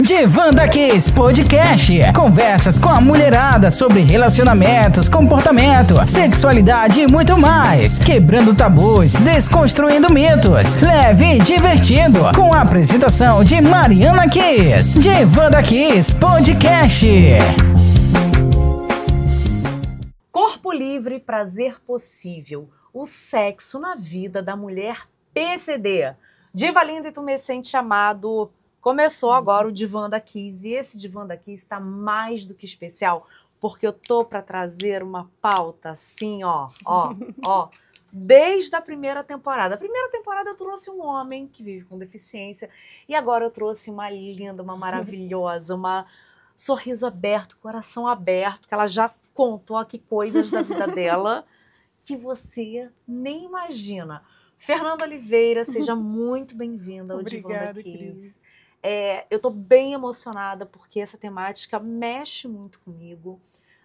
Divanda Kiss Podcast. Conversas com a mulherada sobre relacionamentos, comportamento, sexualidade e muito mais. Quebrando tabus, desconstruindo mitos. Leve e divertido. Com a apresentação de Mariana Kiss. Divanda Kiss Podcast. Corpo livre, prazer possível. O sexo na vida da mulher PCD. Diva linda e tumescente chamado... Começou agora o Divanda Kiss, e esse Divanda Kiss está mais do que especial, porque eu tô para trazer uma pauta assim, ó, desde a primeira temporada. A primeira temporada eu trouxe um homem que vive com deficiência, e agora eu trouxe uma linda, uma maravilhosa, uma sorriso aberto, coração aberto, que ela já contou aqui coisas da vida dela que você nem imagina. Fernanda Oliveira, seja muito bem-vinda ao Divanda Kiss. Eu tô bem emocionada porque essa temática mexe muito comigo,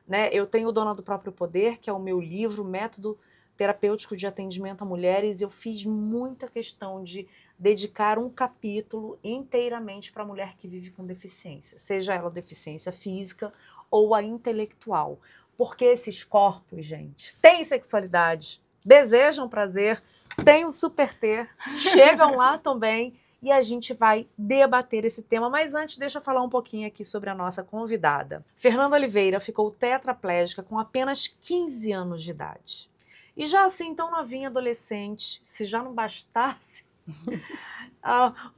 né? Eu tenho o Dona do Próprio Poder, que é o meu livro, Método Terapêutico de Atendimento a Mulheres, e eu fiz muita questão de dedicar um capítulo inteiramente para a mulher que vive com deficiência, seja ela deficiência física ou a intelectual. Porque esses corpos, gente, têm sexualidade, desejam prazer, têm um super ter, chegam lá também, e a gente vai debater esse tema. Mas antes, deixa eu falar um pouquinho aqui sobre a nossa convidada. Fernanda Oliveira ficou tetraplégica com apenas 15 anos de idade. E já assim, tão novinha, adolescente, se já não bastasse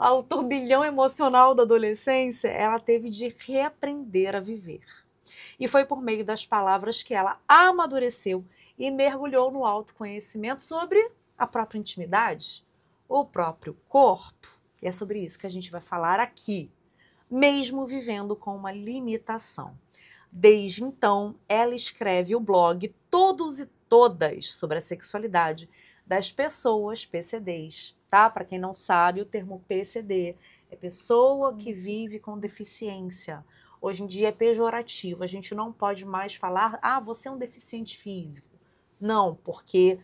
o turbilhão emocional da adolescência, ela teve de reaprender a viver. E foi por meio das palavras que ela amadureceu e mergulhou no autoconhecimento sobre a própria intimidade, o próprio corpo. E é sobre isso que a gente vai falar aqui, mesmo vivendo com uma limitação. Desde então, ela escreve o blog Todos e Todas sobre a sexualidade das pessoas PCDs, tá? Para quem não sabe, o termo PCD é pessoa que vive com deficiência. Hoje em dia é pejorativo, a gente não pode mais falar, você é um deficiente físico. Não, porque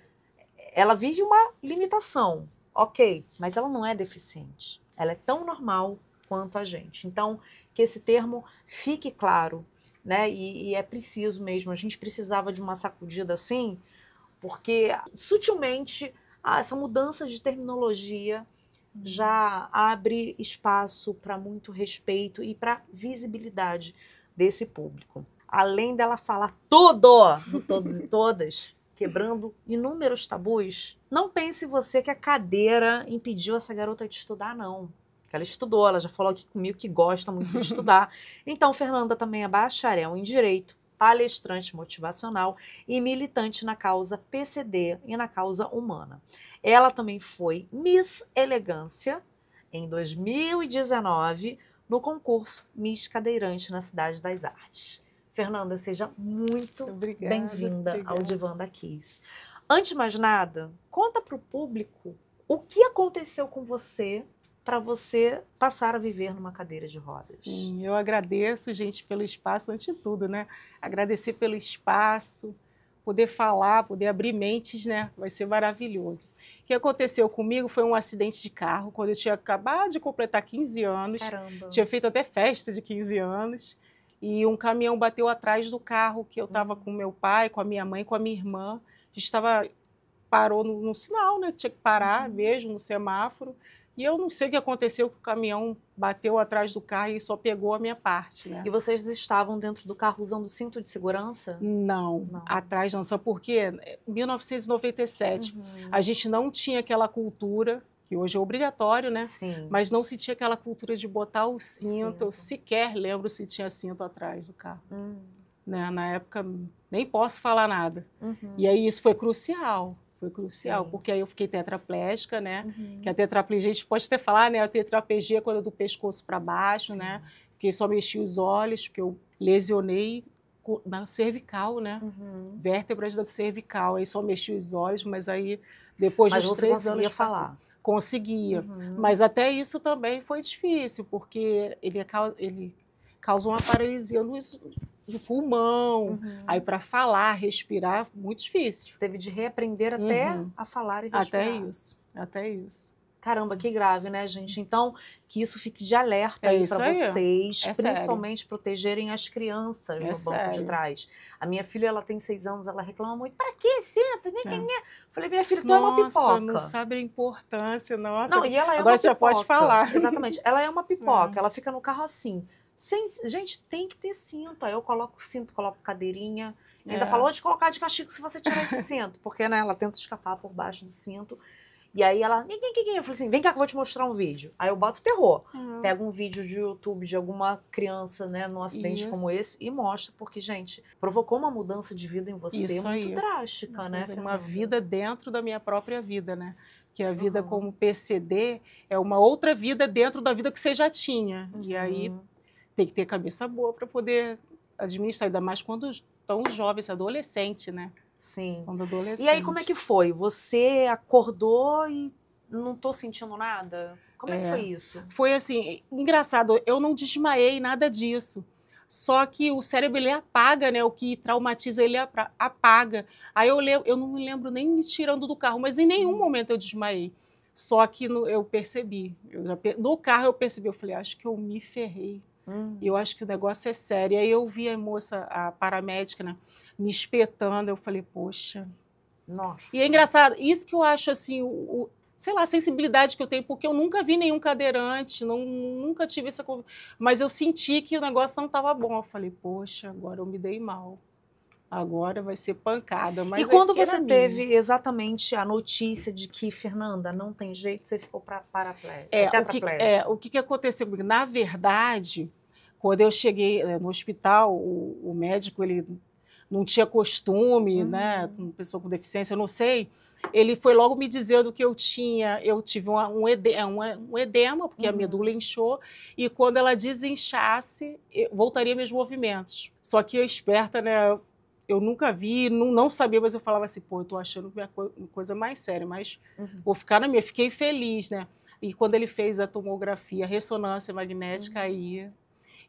ela vive uma limitação. Ok, mas ela não é deficiente. Ela é tão normal quanto a gente. Então, que esse termo fique claro, né? E é preciso mesmo. A gente precisava de uma sacudida assim, porque sutilmente essa mudança de terminologia já abre espaço para muito respeito e para visibilidade desse público. Além dela falar tudo no Todos e Todas, quebrando inúmeros tabus, não pense você que a cadeira impediu essa garota de estudar, não. Ela estudou, ela já falou aqui comigo que gosta muito de estudar. Então, Fernanda também é bacharel em Direito, palestrante motivacional e militante na causa PCD e na causa humana. Ela também foi Miss Elegância em 2019 no concurso Miss Cadeirante na Cidade das Artes. Fernanda, seja muito bem-vinda ao Divanda Kiss. Antes de mais nada, conta para o público o que aconteceu com você para você passar a viver numa cadeira de rodas. Sim, eu agradeço, gente, pelo espaço, antes de tudo, né? Agradecer pelo espaço, poder falar, poder abrir mentes, né? Vai ser maravilhoso. O que aconteceu comigo foi um acidente de carro, quando eu tinha acabado de completar 15 anos. Caramba. Tinha feito até festa de 15 anos. E um caminhão bateu atrás do carro que eu estava com meu pai, com a minha mãe, com a minha irmã. A gente parou no sinal, né? Tinha que parar mesmo no semáforo. E eu não sei o que aconteceu, que o caminhão bateu atrás do carro e só pegou a minha parte, né? E vocês estavam dentro do carro usando cinto de segurança? Não. Atrás não. Sabe por quê? 1997, a gente não tinha aquela cultura, que hoje é obrigatório, né? Sim. Mas não se tinha aquela cultura de botar o cinto. Eu sequer lembro se tinha cinto atrás do carro. Né? Na época, nem posso falar nada. E aí isso foi crucial. Foi crucial, porque aí eu fiquei tetraplégica, né? Que a tetraplegia, a gente pode até falar, né? A tetraplegia é quando é do pescoço para baixo, né? Porque só mexi os olhos, porque eu lesionei na cervical, né? Vértebras da cervical. Aí só mexi os olhos, mas aí depois dos 3 anos... falar. Conseguia. Mas até isso também foi difícil, porque ele causa uma paralisia do pulmão. Aí para falar, respirar, muito difícil. Você teve de reaprender até a falar e respirar. Até isso. Caramba, que grave, né, gente? Então, que isso fique de alerta aí para vocês, principalmente protegerem as crianças no banco de trás. A minha filha, ela tem 6 anos, ela reclama muito, para que cinto? Falei, minha filha, tu é uma pipoca. Não sabe a importância, nossa. Não, e ela é agora uma você já pode falar. Exatamente, ela é uma pipoca, ela fica no carro assim. Gente, tem que ter cinto. Aí eu coloco cinto, coloco cadeirinha. Ainda falou de colocar de castigo se você tirar esse cinto, porque, né, ela tenta escapar por baixo do cinto. E aí ela, eu falei assim, vem cá que eu vou te mostrar um vídeo. Aí eu boto terror. Pego um vídeo de YouTube de alguma criança, né, num acidente como esse e mostro, porque, gente, provocou uma mudança de vida em você muito drástica, né? Uma vida dentro da minha própria vida, né? Que a vida como PCD é uma outra vida dentro da vida que você já tinha. E aí tem que ter cabeça boa para poder administrar, ainda mais quando tão jovens, adolescente, né? Sim. Quando adolescente. E aí, como é que foi? Você acordou e não tô sentindo nada? Como é que foi isso? Foi assim, engraçado, eu não desmaiei nada disso. Só que o cérebro, ele apaga, né? O que traumatiza, ele apaga. Aí eu não me lembro nem me tirando do carro, mas em nenhum momento eu desmaiei. Só que eu percebi. No carro eu percebi, eu falei, acho que eu me ferrei. Eu acho que o negócio é sério. Aí eu vi a moça, a paramédica, né, me espetando. Eu falei, poxa. Nossa. E é engraçado, isso que eu acho assim, sei lá, a sensibilidade que eu tenho, porque eu nunca vi nenhum cadeirante, nunca tive essa conversa. Mas eu senti que o negócio não estava bom. Eu falei, poxa, agora eu me dei mal. Agora vai ser pancada. Mas e quando você teve exatamente a notícia de que, Fernanda, não tem jeito, você ficou paraplégica? O que aconteceu comigo? Na verdade, quando eu cheguei no hospital, o médico, ele não tinha costume, né, uma pessoa com deficiência, eu não sei, ele foi logo me dizendo que eu tive um edema, porque a medula inchou, e quando ela desinchasse, voltaria meus movimentos. Só que eu esperta, né, eu nunca vi, não sabia, mas eu falava assim, pô, eu tô achando que é uma coisa mais séria, mas vou ficar na minha. Fiquei feliz, né? E quando ele fez a tomografia, a ressonância magnética, aí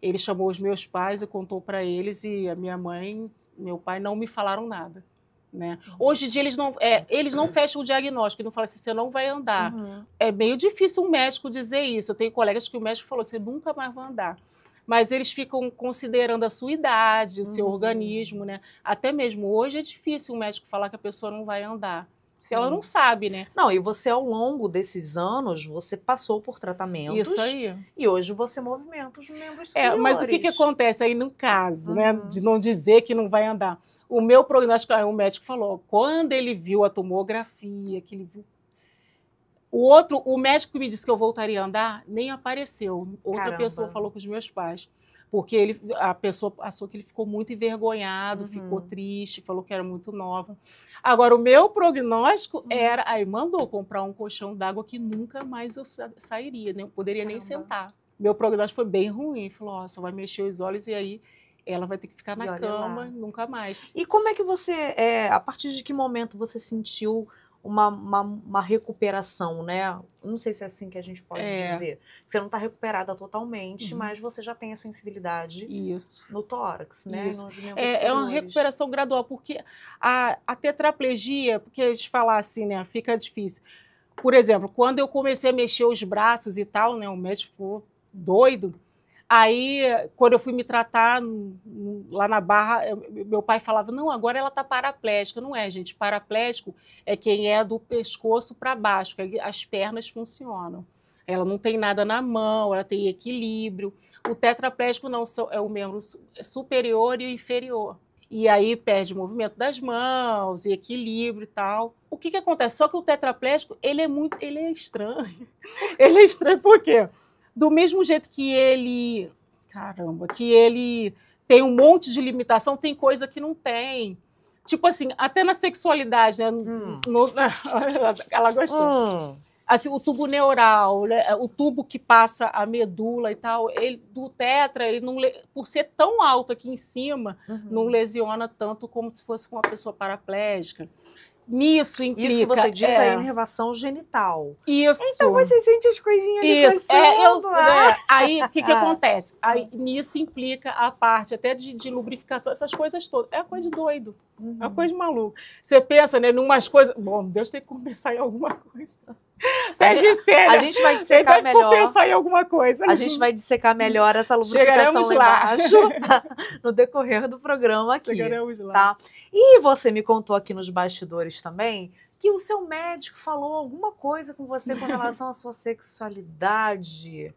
ele chamou os meus pais e contou para eles, e a minha mãe, meu pai não me falaram nada, né? Hoje em dia eles não fecham o diagnóstico, não falam assim, você não vai andar. É meio difícil um médico dizer isso. Eu tenho colegas que o médico falou, você nunca mais vai andar. Mas eles ficam considerando a sua idade, o seu organismo, né? Até mesmo hoje é difícil um médico falar que a pessoa não vai andar. Se ela não sabe, né? Não, e você, ao longo desses anos, você passou por tratamentos. Isso aí. E hoje você movimenta os membros superiores. Mas o que acontece aí no caso, né? De não dizer que não vai andar. O meu prognóstico, o médico falou, quando ele viu a tomografia, que ele viu... O médico que me disse que eu voltaria a andar, nem apareceu. Outra pessoa falou com os meus pais. Porque a pessoa achou que ele ficou muito envergonhado, ficou triste, falou que era muito nova. Agora, o meu prognóstico era... Aí mandou comprar um colchão d'água que nunca mais eu sairia, nem poderia nem sentar. Meu prognóstico foi bem ruim. Falou, só vai mexer os olhos e aí ela vai ter que ficar na cama, nunca mais. E como é que você... a partir de que momento você sentiu uma recuperação, né? Não sei se é assim que a gente pode dizer. Você não está recuperada totalmente, mas você já tem a sensibilidade no tórax, né? É uma recuperação gradual, porque a tetraplegia, porque a gente falar assim, né? Fica difícil. Por exemplo, quando eu comecei a mexer os braços e tal, né? O médico ficou doido. Aí, quando eu fui me tratar lá na Barra, meu pai falava, não, agora ela está paraplégica. Não é, gente. Paraplégico é quem é do pescoço para baixo, que as pernas funcionam. Ela não tem nada na mão, ela tem equilíbrio. O tetraplégico não é o membro superior e inferior. E aí perde o movimento das mãos e equilíbrio e tal. O que acontece? Só que o tetraplégico, ele é estranho. Ele é estranho por quê? Do mesmo jeito que ele tem um monte de limitação, tem coisa que não tem. Tipo assim, até na sexualidade, né? Ela gostou. Assim, o tubo neural, né? O tubo que passa a medula e tal, do tetra, ele não, por ser tão alto aqui em cima, não lesiona tanto como se fosse com uma pessoa paraplégica. Nisso implica... Isso que você diz é inervação genital. Isso. Então você sente as coisinhas ali passando. Aí, o que acontece? Aí, nisso implica a parte até de lubrificação, essas coisas todas. É uma coisa de doido. É uma coisa de maluco. Você pensa, né, numas coisas... Bom, Deus tem que compensar em alguma coisa. Deve ser, né? A gente vai dissecar melhor. Pensar em alguma coisa. A gente vai dissecar melhor essa lubrificação lá embaixo no decorrer do programa aqui. Chegaremos lá. Tá? E você me contou aqui nos bastidores também que o seu médico falou alguma coisa com você com relação à sua sexualidade,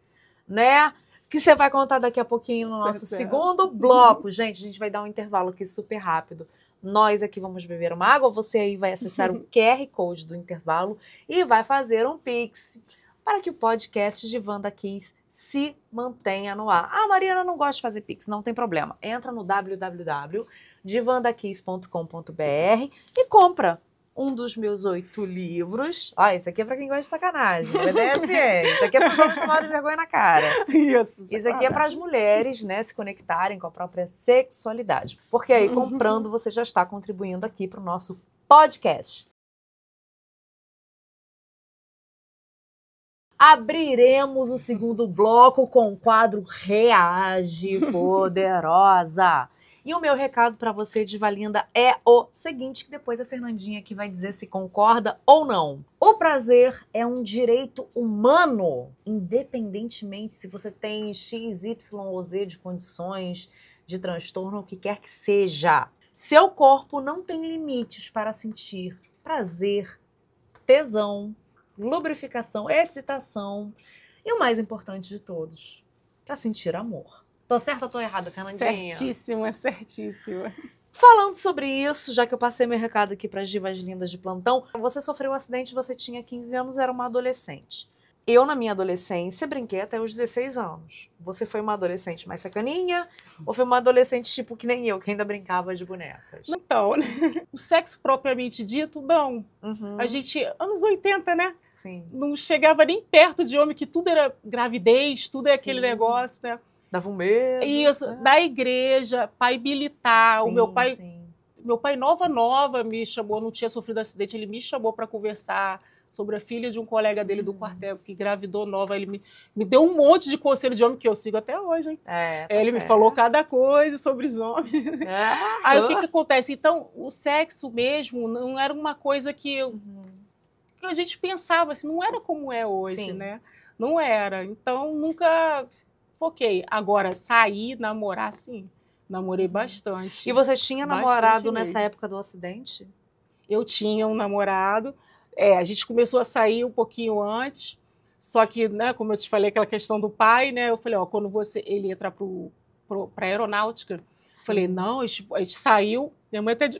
né? Que você vai contar daqui a pouquinho no nosso segundo bloco. Gente, a gente vai dar um intervalo aqui super rápido. Nós aqui vamos beber uma água, você aí vai acessar o QR Code do intervalo e vai fazer um Pix para que o podcast de Wanda Kiss se mantenha no ar. Ah, Mariana não gosta de fazer Pix, não tem problema. Entra no www.wandakiss.com.br e compra um dos meus 8 livros. Ó, esse aqui é pra quem gosta de sacanagem, obedece. Isso aqui é para os homens tomarem vergonha na cara. Isso aqui é para as mulheres, né, se conectarem com a própria sexualidade. Porque aí, comprando, você já está contribuindo aqui para o nosso podcast. Abriremos o segundo bloco com o quadro Reage Poderosa. E o meu recado para você, Divalinda, é o seguinte, que depois a Fernandinha aqui vai dizer se concorda ou não. O prazer é um direito humano, independentemente se você tem X, Y ou Z de condições, de transtorno, o que quer que seja. Seu corpo não tem limites para sentir prazer, tesão, lubrificação, excitação e o mais importante de todos, para sentir amor. Tô certa ou tô errada, Fernandinha? Certíssima, certíssima. Falando sobre isso, já que eu passei meu recado aqui para as divas lindas de plantão, você sofreu um acidente, você tinha 15 anos, era uma adolescente. Eu, na minha adolescência, brinquei até os 16 anos. Você foi uma adolescente mais sacaninha ou foi uma adolescente tipo que nem eu, que ainda brincava de bonecas? Então, o sexo propriamente dito, não. A gente, anos 80, né? Sim. Não chegava nem perto de homem, que tudo era gravidez, tudo é aquele negócio, né? Dava um medo. Isso, da igreja, pai militar. Sim, o meu pai nova me chamou, não tinha sofrido acidente, ele me chamou para conversar sobre a filha de um colega dele do quartel que engravidou nova. Ele me deu um monte de conselho de homem que eu sigo até hoje, hein? Ele me falou cada coisa sobre os homens. Aí o que acontece? Então, o sexo mesmo não era uma coisa que a gente pensava, assim, não era como é hoje, né? Não era. Então, nunca foquei. Agora, sair, namorar, sim. Namorei bastante. E você tinha namorado nessa época do acidente? Eu tinha um namorado. A gente começou a sair um pouquinho antes. Só que, né, como eu te falei, aquela questão do pai, né? Eu falei, ó, quando ele entra para aeronáutica, falei, não, a gente saiu.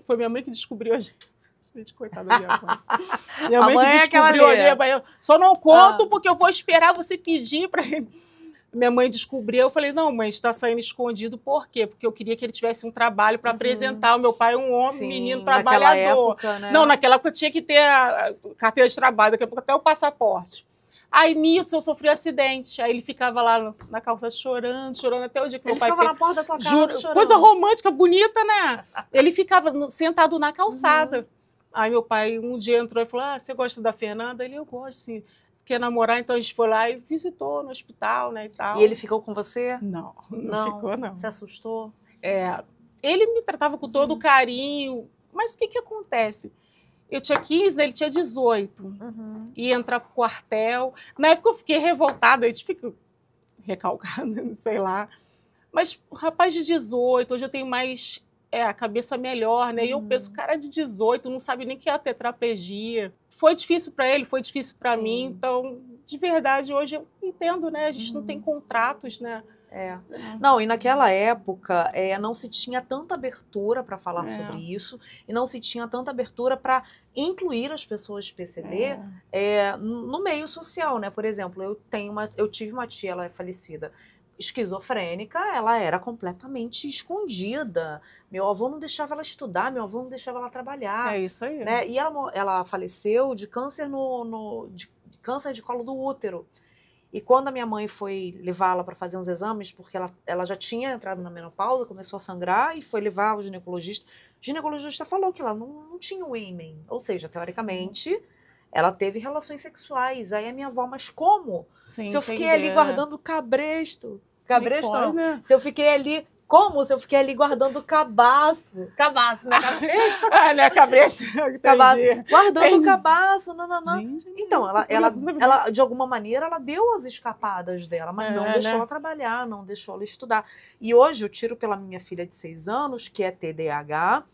Foi minha mãe que descobriu a gente. Gente, coitada da minha mãe. Minha mãe que descobriu a gente. Eu só não conto porque eu vou esperar você pedir para ele. Minha mãe descobriu, eu falei, não, mãe, está saindo escondido, por quê? Porque eu queria que ele tivesse um trabalho para apresentar. O meu pai é um homem, menino trabalhador. Época, né? Não, naquela época eu tinha que ter a carteira de trabalho, daqui a pouco até o passaporte. Aí nisso eu sofri um acidente, aí ele ficava lá na calça chorando até o dia que meu pai... Ele ficava na porta da tua casa chorando. Coisa romântica, bonita, né? Ele ficava sentado na calçada. Aí meu pai um dia entrou e falou, você gosta da Fernanda? Ele, eu gosto, sim. Quer namorar, então a gente foi lá e visitou no hospital, né, e tal. E ele ficou com você? Não ficou, não. Você assustou? Ele me tratava com todo carinho, mas o que acontece? Eu tinha 15, ele tinha 18. Ia entrar pro quartel. Na época eu fiquei revoltada, a gente fica recalcada, sei lá. Mas o rapaz de 18, hoje eu tenho mais... a cabeça melhor, né? E eu penso, cara de 18, não sabe nem que é a tetraplegia. Foi difícil para ele, foi difícil para mim. Então, de verdade, hoje eu entendo, né? A gente não tem contratos, né? Não, e naquela época não se tinha tanta abertura para falar sobre isso e não se tinha tanta abertura para incluir as pessoas de PCD no meio social, né? Por exemplo, eu tive uma tia, ela é falecida, esquizofrênica, ela era completamente escondida. Meu avô não deixava ela estudar, meu avô não deixava ela trabalhar. É isso aí. Né? E ela faleceu de câncer de câncer de colo do útero. E quando a minha mãe foi levá-la para fazer uns exames, porque ela já tinha entrado na menopausa, começou a sangrar e foi levar o ginecologista. O ginecologista falou que ela não tinha o ímen. Ou seja, teoricamente, ela teve relações sexuais. Aí a minha avó, mas como? Sim, se eu fiquei ali guardando cabresto não. Né? Se eu fiquei ali Como se eu fiquei ali guardando cabaço. Cabaço, né? Cabresto. Né? Cabresto. Cabaço. Guardando o cabaço. Gente, então, ela, de alguma maneira, ela deu as escapadas dela, mas não deixou ela trabalhar, não deixou ela estudar. E hoje eu tiro pela minha filha de 6 anos, que é TDAH.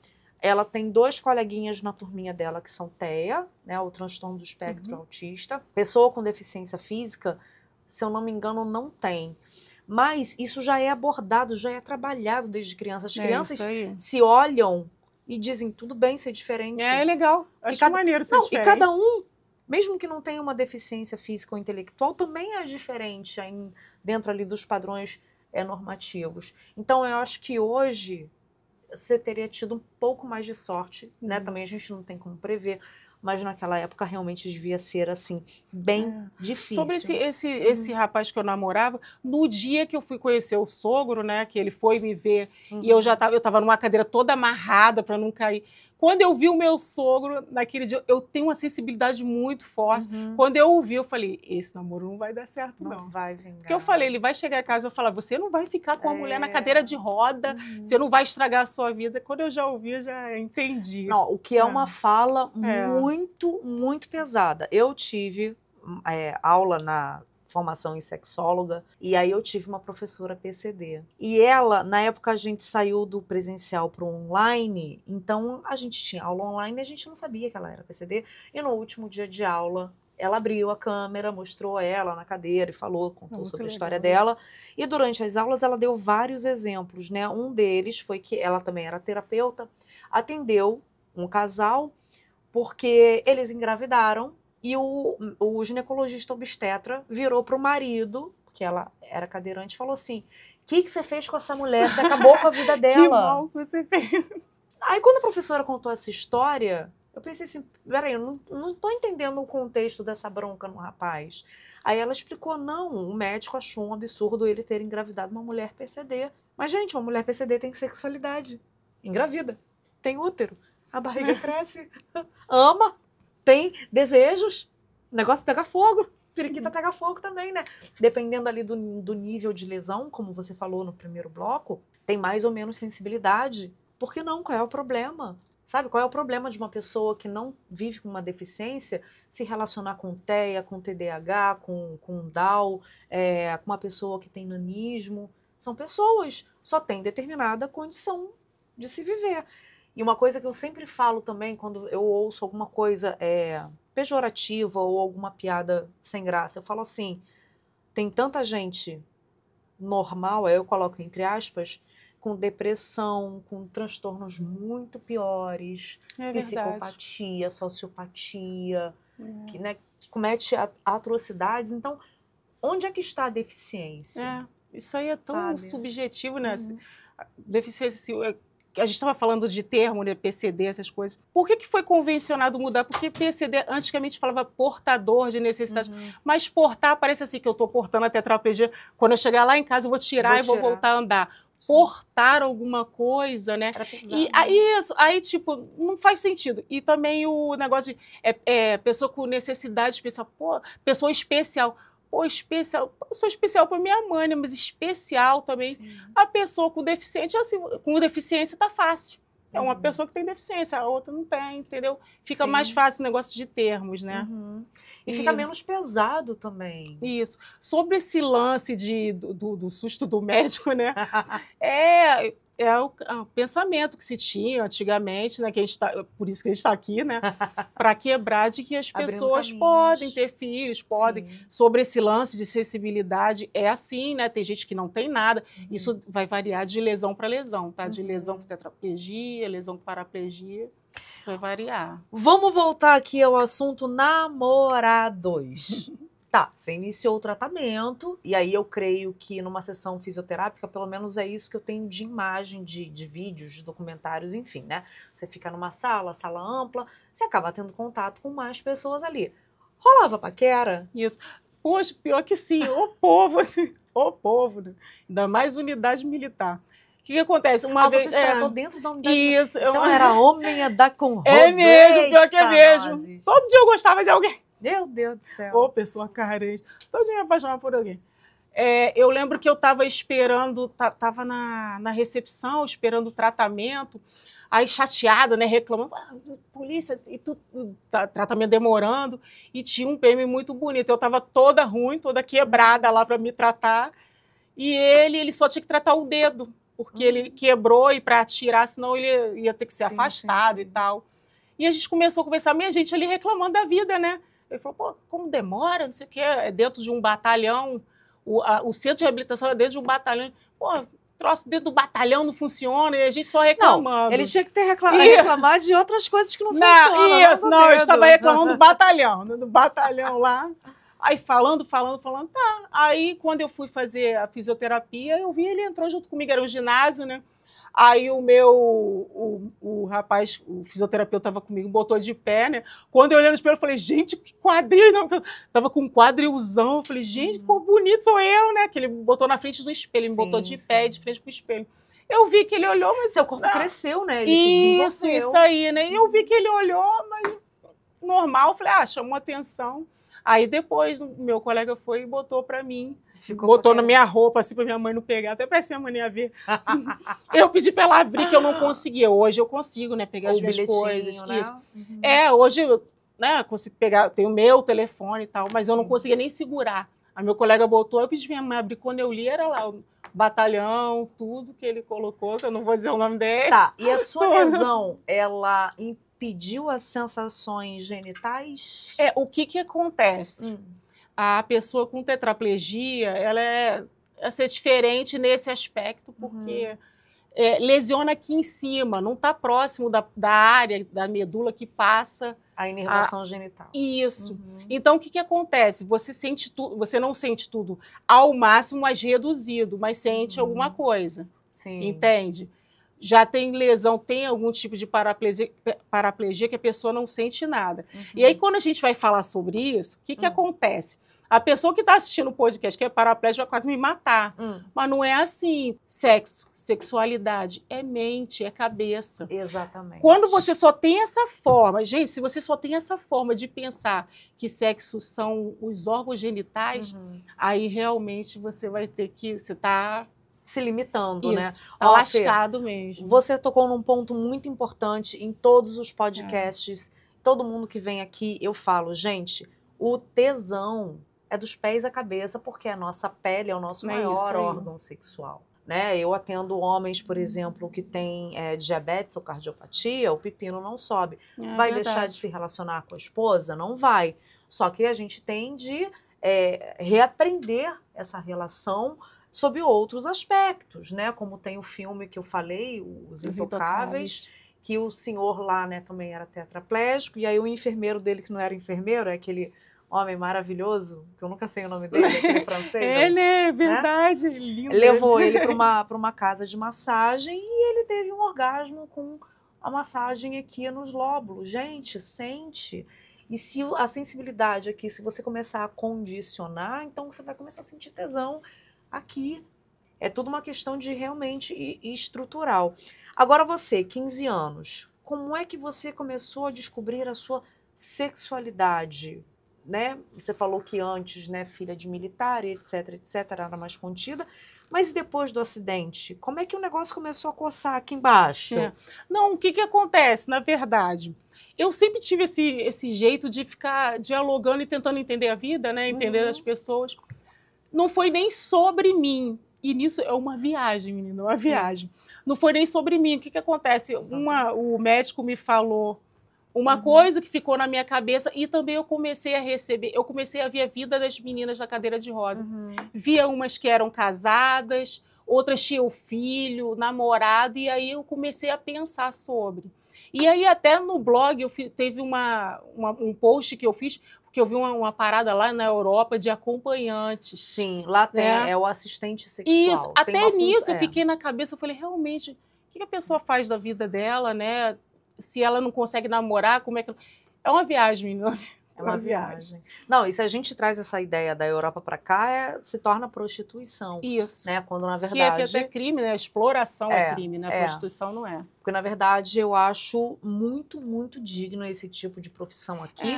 Ela tem 2 coleguinhas na turminha dela que são TEA, né, o transtorno do espectro autista. Pessoa com deficiência física, se eu não me engano, não tem. Mas isso já é abordado, já é trabalhado desde criança. As crianças se olham e dizem, tudo bem ser diferente. É legal, acho maneiro ser diferente. E cada um, mesmo que não tenha uma deficiência física ou intelectual, também é diferente dentro ali dos padrões normativos. Então, eu acho que hoje você teria tido um pouco mais de sorte, né? Também a gente não tem como prever, mas naquela época realmente devia ser assim, bem difícil. Sobre esse rapaz que eu namorava, no dia que eu fui conhecer o sogro, né? Que ele foi me ver e eu tava numa cadeira toda amarrada para não cair. Quando eu vi o meu sogro, naquele dia, eu tenho uma sensibilidade muito forte. Quando eu o vi, eu falei, esse namoro não vai dar certo, não. Não vai vingar. Porque eu falei, ele vai chegar em casa e eu falar, você não vai ficar com a mulher na cadeira de roda, você não vai estragar a sua vida. Quando eu já ouvi, eu já entendi. Não, o que é uma fala muito, muito pesada. Eu tive aula na formação em sexóloga, e aí eu tive uma professora PCD. E ela, na época a gente saiu do presencial para o online, então a gente tinha aula online e a gente não sabia que ela era PCD, e no último dia de aula, ela abriu a câmera, mostrou ela na cadeira e contou sobre a história dela, e durante as aulas ela deu vários exemplos, né? Um deles foi que ela também era terapeuta, atendeu um casal, porque eles engravidaram, e o ginecologista obstetra virou para o marido, que ela era cadeirante, e falou assim, o que você fez com essa mulher? Você acabou com a vida dela. Que mal que você fez. Aí quando a professora contou essa história, eu pensei assim, peraí, eu não tô entendendo o contexto dessa bronca no rapaz. Aí ela explicou, não, o médico achou um absurdo ele ter engravidado uma mulher PCD. Mas, gente, uma mulher PCD tem sexualidade. Engravida. Tem útero. A barriga cresce. Ama. Tem desejos, o negócio pega fogo, periquita pega fogo também, né? Dependendo ali do nível de lesão, como você falou no primeiro bloco, tem mais ou menos sensibilidade. Por que não? Qual é o problema? Sabe, qual é o problema de uma pessoa que não vive com uma deficiência se relacionar com TEA, com TDAH, com Down, com uma pessoa que tem nanismo? São pessoas, só tem determinada condição de se viver. E uma coisa que eu sempre falo também, quando eu ouço alguma coisa pejorativa ou alguma piada sem graça, eu falo assim, tem tanta gente normal, aí eu coloco entre aspas, com depressão, com transtornos muito piores, psicopatia, sociopatia, que comete atrocidades. Então, onde é que está a deficiência? Isso aí é tão subjetivo, né? Deficiência, assim, a gente estava falando de termo, né, PCD, essas coisas. Por que foi convencionado mudar? Porque PCD, antigamente falava portador de necessidade, mas portar parece assim que eu estou portando a tetraplegia. Quando eu chegar lá em casa, eu vou tirar e vou voltar a andar. Portar alguma coisa, né? E aí, tipo, não faz sentido. E também o negócio de pessoa com necessidade especial, pessoa especial. Especial, eu sou especial para minha mãe, né? Mas especial também. Sim. A pessoa com deficiência, assim, com deficiência tá fácil. É uma pessoa que tem deficiência, a outra não tem, entendeu? Fica mais fácil o negócio de termos, né? E fica menos pesado também. Isso. Sobre esse lance do susto do médico, né? É o pensamento que se tinha antigamente, né? Que a gente por isso que a gente está aqui, né? Para quebrar de que as pessoas podem ter filhos, podem. Sobre esse lance de sensibilidade, é assim, né? Tem gente que não tem nada. Isso vai variar de lesão para lesão, tá? De lesão com tetraplegia, lesão com paraplegia. Isso vai variar. Vamos voltar aqui ao assunto namorados. Tá, você iniciou o tratamento, e aí eu creio que numa sessão fisioterápica, pelo menos é isso que eu tenho de imagem, de vídeos, de documentários, enfim, né? Você fica numa sala ampla, você acaba tendo contato com mais pessoas ali. Rolava paquera? Isso. Poxa, pior que sim, o povo, né? Ainda mais unidade militar. O que acontece? Uma vez, você se tratou dentro da unidade isso, militar? Então era homem a dar com rodo. É mesmo, pior que é mesmo. Todo dia eu gostava de alguém. Meu Deus do céu. Ô, pessoa carente. Todo dia me apaixonava por alguém. Eu lembro que eu estava esperando, estava na recepção, esperando o tratamento, aí chateada, né, reclamando, polícia, e tratamento demorando, e tinha um PM muito bonito. Eu estava toda ruim, toda quebrada lá para me tratar, e ele só tinha que tratar o dedo, porque ele quebrou, e para tirar, senão ele ia ter que ser afastado e tal. E a gente começou a conversar, minha gente ali reclamando da vida, né? Ele falou, pô, como demora, não sei o quê, é dentro de um batalhão, o centro de reabilitação é dentro de um batalhão. Pô, troço dentro do batalhão não funciona, e a gente só reclamando. Não, ele tinha que ter reclamar de outras coisas que não funcionam. Não, eu estava reclamando do batalhão lá. Aí falando, tá. Aí quando eu fui fazer a fisioterapia, eu vi ele entrou junto comigo, era um ginásio, né? Aí o rapaz, o fisioterapeuta estava comigo, botou de pé, né? Quando eu olhei no espelho, eu falei, gente, que quadril! Não, eu tava com um quadrilzão, eu falei, gente, que bonito sou eu, né? Que ele botou na frente do espelho, ele me botou de pé, de frente pro espelho. Eu vi que ele olhou, mas... Seu corpo cresceu, né? Ele isso aí, né? E eu vi que ele olhou, mas normal, eu falei, chamou atenção. Aí depois, o meu colega foi e botou para mim. Botou na minha roupa, assim, pra minha mãe não pegar. Até parecia a mãe ia ver. Eu pedi pra ela abrir, que eu não conseguia. Hoje eu consigo, né, pegar as minhas coisas. Né? Isso. Hoje eu consigo pegar, tenho o meu telefone e tal, mas eu não conseguia nem segurar. Aí meu colega botou, eu pedi pra minha mãe abrir. Quando eu li, era lá o batalhão, tudo que ele colocou, que eu não vou dizer o nome dele. Tá, e a sua lesão, ela impediu as sensações genitais? O que acontece? A pessoa com tetraplegia, ela é ser diferente nesse aspecto, porque lesiona aqui em cima, não está próximo da área da medula que passa a inervação genital. Isso. Então, o que acontece? Você não sente tudo ao máximo, mas reduzido, mas sente alguma coisa. Sim. Entende? Já tem lesão, tem algum tipo de paraplegia que a pessoa não sente nada. E aí, quando a gente vai falar sobre isso, o que acontece? A pessoa que está assistindo o podcast, que é paraplégica, vai quase me matar. Mas não é assim. Sexo, sexualidade, é mente, é cabeça. Exatamente. Quando você só tem essa forma, gente, se você só tem essa forma de pensar que sexo são os órgãos genitais, aí realmente você vai ter que... Você está... se limitando, né? Tá lascado mesmo. Você tocou num ponto muito importante em todos os podcasts. Todo mundo que vem aqui, eu falo, gente, o tesão é dos pés à cabeça, porque a nossa pele é o nosso maior órgão sexual. Né? Eu atendo homens, por exemplo, que têm diabetes ou cardiopatia, o pepino não sobe. Vai deixar de se relacionar com a esposa? Não vai. Só que a gente tem de reaprender essa relação sob outros aspectos, né? Como tem o filme que eu falei, Os Intocáveis, que o senhor lá, né, também era tetraplégico, e aí o enfermeiro dele, que não era enfermeiro, é aquele homem maravilhoso, que eu nunca sei o nome dele, aquele francês. Ele é verdade, né? Lindo. Levou ele para uma casa de massagem e ele teve um orgasmo com a massagem aqui nos lóbulos. Gente, sente. E se a sensibilidade aqui, se você começar a condicionar, então você vai começar a sentir tesão aqui. É tudo uma questão de realmente estrutural. Agora você, 15 anos, como é que você começou a descobrir a sua sexualidade? Né? Você falou que antes, né, filha de militar, etc, era mais contida. Mas depois do acidente, como é que o negócio começou a coçar aqui embaixo? Não, o que acontece, na verdade? Eu sempre tive esse jeito de ficar dialogando e tentando entender a vida, né? Entender as pessoas. Não foi nem sobre mim. E nisso é uma viagem, menina, uma viagem. Não foi nem sobre mim. O que acontece? O médico me falou uma coisa que ficou na minha cabeça e também eu comecei a ver a vida das meninas na cadeira de roda. Via umas que eram casadas, outras tinham filho, namorado, e aí eu comecei a pensar sobre. E aí até no blog teve um post que eu fiz, porque eu vi uma parada lá na Europa de acompanhantes. Sim, lá tem, o assistente sexual. Isso, até nisso eu fiquei na cabeça, eu falei, realmente, o que a pessoa faz da vida dela, né? Se ela não consegue namorar, como é que... É uma viagem, menina. É uma viagem. Não, e se a gente traz essa ideia da Europa para cá, se torna prostituição. Isso. Né? Quando, na verdade... Que é até crime, né? A exploração é crime, né? A prostituição não é. Porque, na verdade, eu acho muito, muito digno esse tipo de profissão aqui.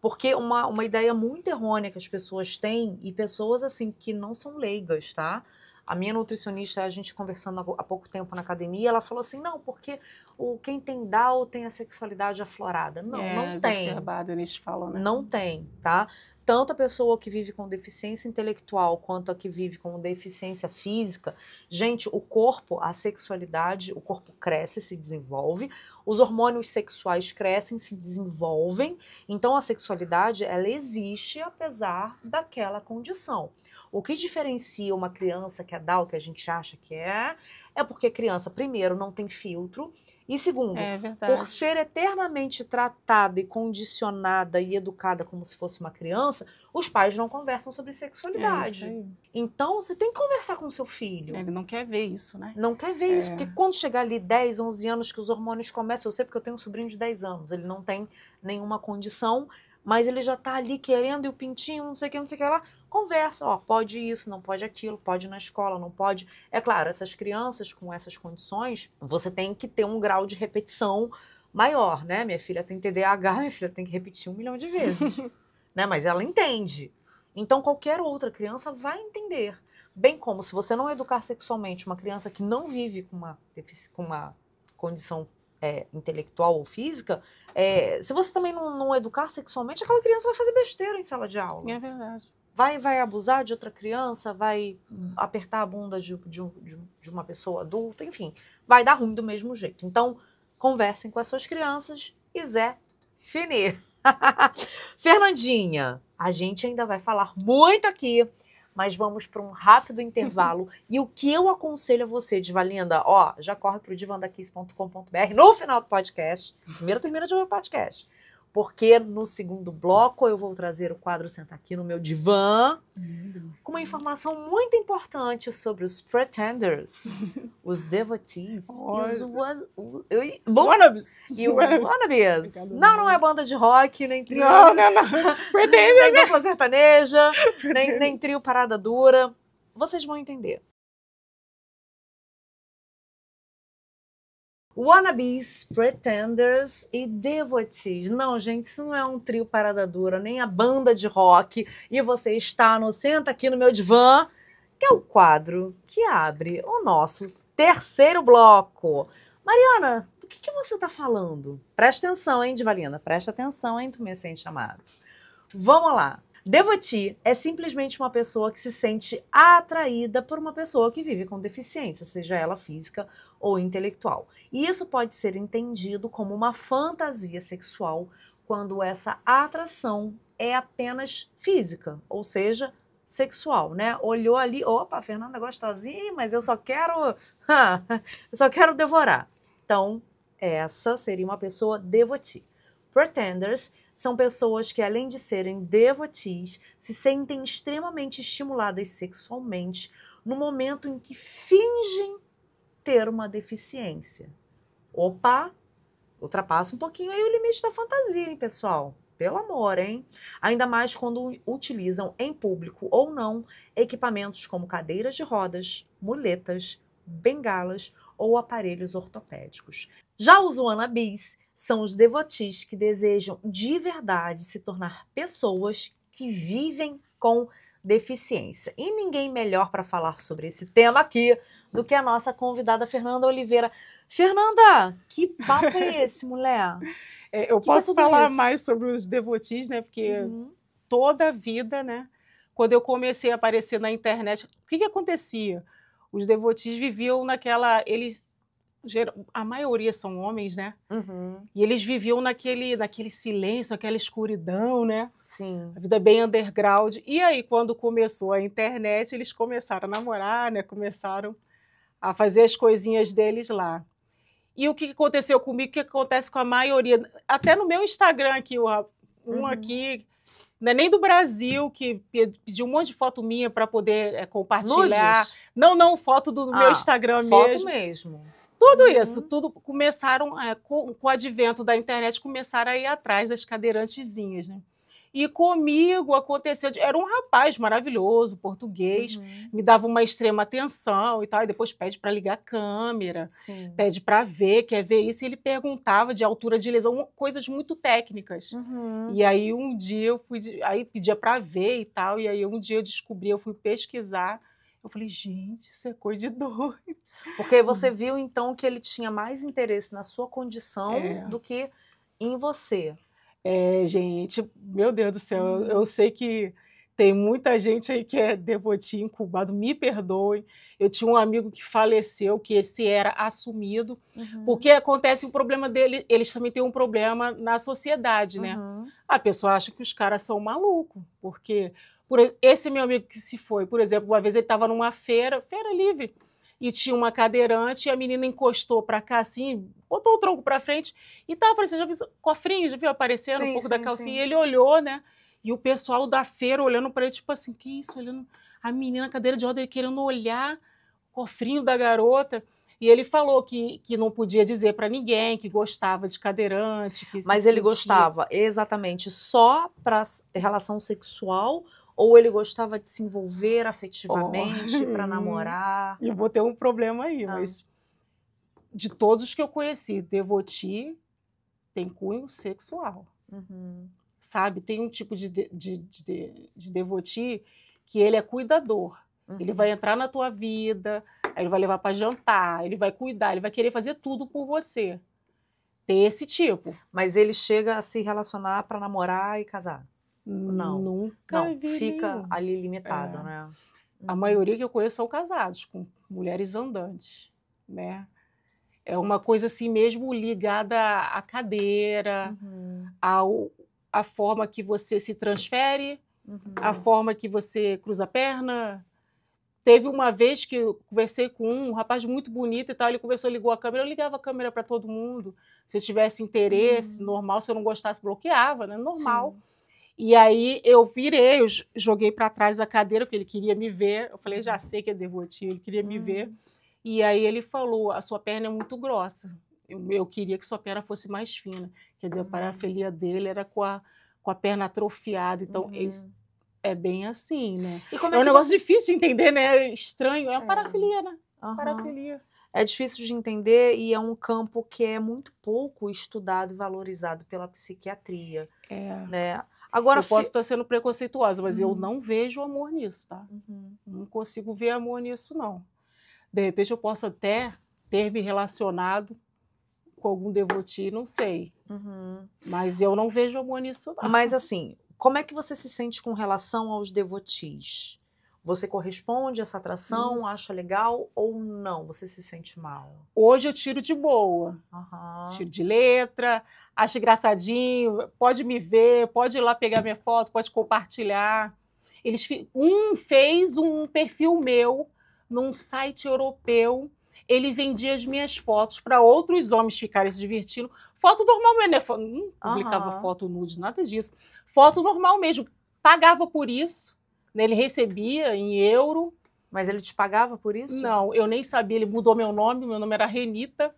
Porque uma ideia muito errônea que as pessoas têm, e pessoas assim que não são leigas, tá? A minha nutricionista, a gente conversando há pouco tempo na academia, ela falou assim, não, porque quem tem Down tem a sexualidade aflorada. Não, não tem. Eles falam, né? Não tem, tá? Tanto a pessoa que vive com deficiência intelectual quanto a que vive com deficiência física, gente, o corpo, a sexualidade, o corpo cresce, se desenvolve, os hormônios sexuais crescem, se desenvolvem, então a sexualidade, ela existe apesar daquela condição. O que diferencia uma criança que é Down, que a gente acha que é porque a criança, primeiro, não tem filtro, e segundo, por ser eternamente tratada e condicionada e educada como se fosse uma criança, os pais não conversam sobre sexualidade. Então, você tem que conversar com o seu filho. Ele não quer ver isso, né? Não quer ver isso, porque quando chegar ali 10, 11 anos que os hormônios começam, eu sei porque eu tenho um sobrinho de 10 anos, ele não tem nenhuma condição, mas ele já tá ali querendo, e o pintinho, não sei o que lá, conversa, ó, pode isso, não pode aquilo, pode ir na escola, não pode. É claro, essas crianças com essas condições, você tem que ter um grau de repetição maior, né? Minha filha tem TDAH, minha filha tem que repetir 1 milhão de vezes, né? Mas ela entende. Então, qualquer outra criança vai entender. Bem como, se você não educar sexualmente uma criança que não vive com uma condição intelectual ou física, se você também não educar sexualmente, aquela criança vai fazer besteira em sala de aula. É verdade. Vai abusar de outra criança, vai apertar a bunda de uma pessoa adulta, enfim, vai dar ruim do mesmo jeito. Então, conversem com as suas crianças e Zé Finir. Fernandinha, a gente ainda vai falar muito aqui, mas vamos para um rápido intervalo. E o que eu aconselho a você, Divalinda, ó, já corre para o divandakiss.com.br no final do podcast. Primeiro termina de ouvir o podcast. Porque no segundo bloco eu vou trazer o quadro Senta Aqui no Meu Divã, com uma informação muito importante sobre os pretenders, os devotees, e os wannabes. E os wannabes. Não é banda de rock, nem trio. Não. Nem Pretenders. dupla sertaneja, nem trio parada dura. Vocês vão entender. Wannabes, pretenders e devotees. Não, gente, isso não é um trio parada dura, nem a banda de rock. E você está no Senta Aqui no Meu Divã, que é o quadro que abre o nosso terceiro bloco. Mariana, do que você está falando? Presta atenção, hein, Divalina? Presta atenção, hein, tu me sente amado. Vamos lá. Devotee é simplesmente uma pessoa que se sente atraída por uma pessoa que vive com deficiência, seja ela física ou intelectual. E isso pode ser entendido como uma fantasia sexual quando essa atração é apenas física, ou seja, sexual, né? Olhou ali, opa, a Fernanda gostosinha, mas eu só quero devorar. Então, essa seria uma pessoa devotee. Pretenders são pessoas que, além de serem devotees, se sentem extremamente estimuladas sexualmente no momento em que fingem ter uma deficiência. Opa, ultrapassa um pouquinho aí o limite da fantasia, hein, pessoal? Pelo amor, hein? Ainda mais quando utilizam em público ou não equipamentos como cadeiras de rodas, muletas, bengalas ou aparelhos ortopédicos. Já os wannabes são os devotees que desejam de verdade se tornar pessoas que vivem com deficiência. E ninguém melhor para falar sobre esse tema aqui do que a nossa convidada Fernanda Oliveira. Fernanda, que papo é esse, mulher? Eu posso falar mais sobre os devotees, né? Porque toda a vida, né? Quando eu comecei a aparecer na internet, o que acontecia? Os devotees viviam a maioria são homens, né? E eles viviam naquele silêncio, aquela escuridão, né? Sim. A vida bem underground. E aí, quando começou a internet, eles começaram a namorar, né? Começaram a fazer as coisinhas deles lá. E o que aconteceu comigo, o que acontece com a maioria, até no meu Instagram aqui, aqui, não é nem do Brasil, que pediu um monte de foto minha para poder compartilhar. Nudes? Não, foto do meu Instagram foto mesmo. Tudo isso, tudo começaram, com o advento da internet, começaram a ir atrás das cadeirantezinhas, né? E comigo aconteceu, era um rapaz maravilhoso, português, me dava uma extrema atenção e tal, e depois pede para ligar a câmera, pede para ver, quer ver isso, e ele perguntava de altura de lesão, coisas muito técnicas. E aí um dia eu fui, aí pedia para ver e tal, e aí um dia eu descobri, eu fui pesquisar, eu falei, gente, isso é coisa de doido. Porque você viu, então, que ele tinha mais interesse na sua condição do que em você. Gente, meu Deus do céu, eu sei que tem muita gente aí que é devotinho, incubado, me perdoe. Eu tinha um amigo que faleceu, que esse era assumido, porque acontece o problema dele, eles também têm um problema na sociedade, né? A pessoa acha que os caras são malucos, porque esse meu amigo que se foi, por exemplo, uma vez ele estava numa feira livre, e tinha uma cadeirante, e a menina encostou para cá, assim, botou o tronco para frente, e tava aparecendo, já viu, cofrinho, já viu aparecendo um pouco da calcinha, e ele olhou, né? E o pessoal da feira olhando para ele, tipo assim, que isso? Olhando a menina na cadeira de roda, ele querendo olhar o cofrinho da garota. E ele falou que não podia dizer para ninguém que gostava de cadeirante. Mas ele gostava exatamente só para relação sexual, ou ele gostava de se envolver afetivamente, para namorar? Eu vou ter um problema aí, mas de todos os que eu conheci, devoti tem cunho sexual. Sabe? Tem um tipo de devoti que ele é cuidador. Ele vai entrar na tua vida, aí ele vai levar para jantar, ele vai cuidar, ele vai querer fazer tudo por você. Tem esse tipo. Mas ele chega a se relacionar para namorar e casar? Não. Nunca vi fica nenhum. ali limitado, né? A maioria que eu conheço são casados, com mulheres andantes, né? É uma coisa assim mesmo ligada à cadeira, a forma que você se transfere, a forma que você cruza a perna. Teve uma vez que eu conversei com um rapaz muito bonito e tal, ele conversou, ligou a câmera, eu ligava a câmera para todo mundo. Se eu tivesse interesse, normal, se eu não gostasse, bloqueava, né? Normal. E aí eu virei, eu joguei para trás a cadeira, porque ele queria me ver. Eu falei, já sei que é devotinho, ele queria me ver. E aí ele falou, a sua perna é muito grossa. Eu queria que sua perna fosse mais fina. Quer dizer, a parafilia dele era com a perna atrofiada. Então, é bem assim, né? É um negócio difícil de entender, né? É estranho. É uma parafilia, né? Parafilia. É difícil de entender e é um campo que é muito pouco estudado e valorizado pela psiquiatria. Né? Agora, eu posso estar sendo preconceituosa, mas eu não vejo amor nisso, tá? Não consigo ver amor nisso, não. De repente eu posso até ter me relacionado com algum devoti, não sei. Mas eu não vejo amor nisso, não. Mas assim, como é que você se sente com relação aos devotis? Você corresponde a essa atração, acha legal ou não? Você se sente mal? Hoje eu tiro de boa. Tiro de letra, acho engraçadinho, pode me ver, pode ir lá pegar minha foto, pode compartilhar. Fez um perfil meu num site europeu, ele vendia as minhas fotos para outros homens ficarem se divertindo. Foto normal mesmo, né? Não publicava foto nude, nada disso. Foto normal mesmo. Pagava por isso. Ele recebia em euro. Mas ele te pagava por isso? Não, eu nem sabia. Ele mudou meu nome era Renita.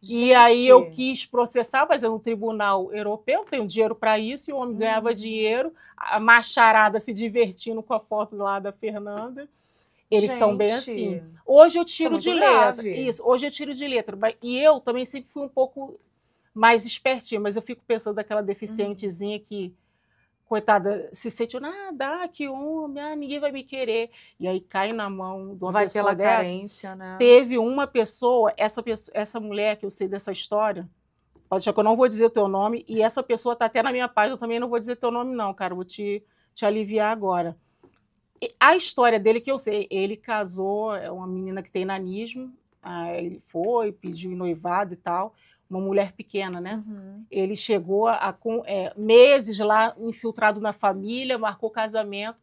Gente. E aí eu quis processar, mas é no tribunal europeu, tenho dinheiro para isso, e o homem ganhava dinheiro, a macharada se divertindo com a foto lá da Fernanda. Eles são bem assim. Hoje eu tiro de letra. Isso, hoje eu tiro de letra. E eu também sempre fui um pouco mais espertinha, mas eu fico pensando daquela deficientezinha que, coitada, se sente nada, que homem, ninguém vai me querer. E aí cai na mão de uma pessoa pela dessa. Carência, né? Teve uma pessoa, essa mulher que eu sei dessa história, pode achar que eu não vou dizer o teu nome, e essa pessoa está até na minha página, eu também não vou dizer teu nome não, cara, vou te aliviar agora. A história dele que eu sei, ele casou, é uma menina que tem nanismo, ele foi, pediu em noivado e tal, uma mulher pequena, né? Ele chegou meses lá, infiltrado na família, marcou casamento,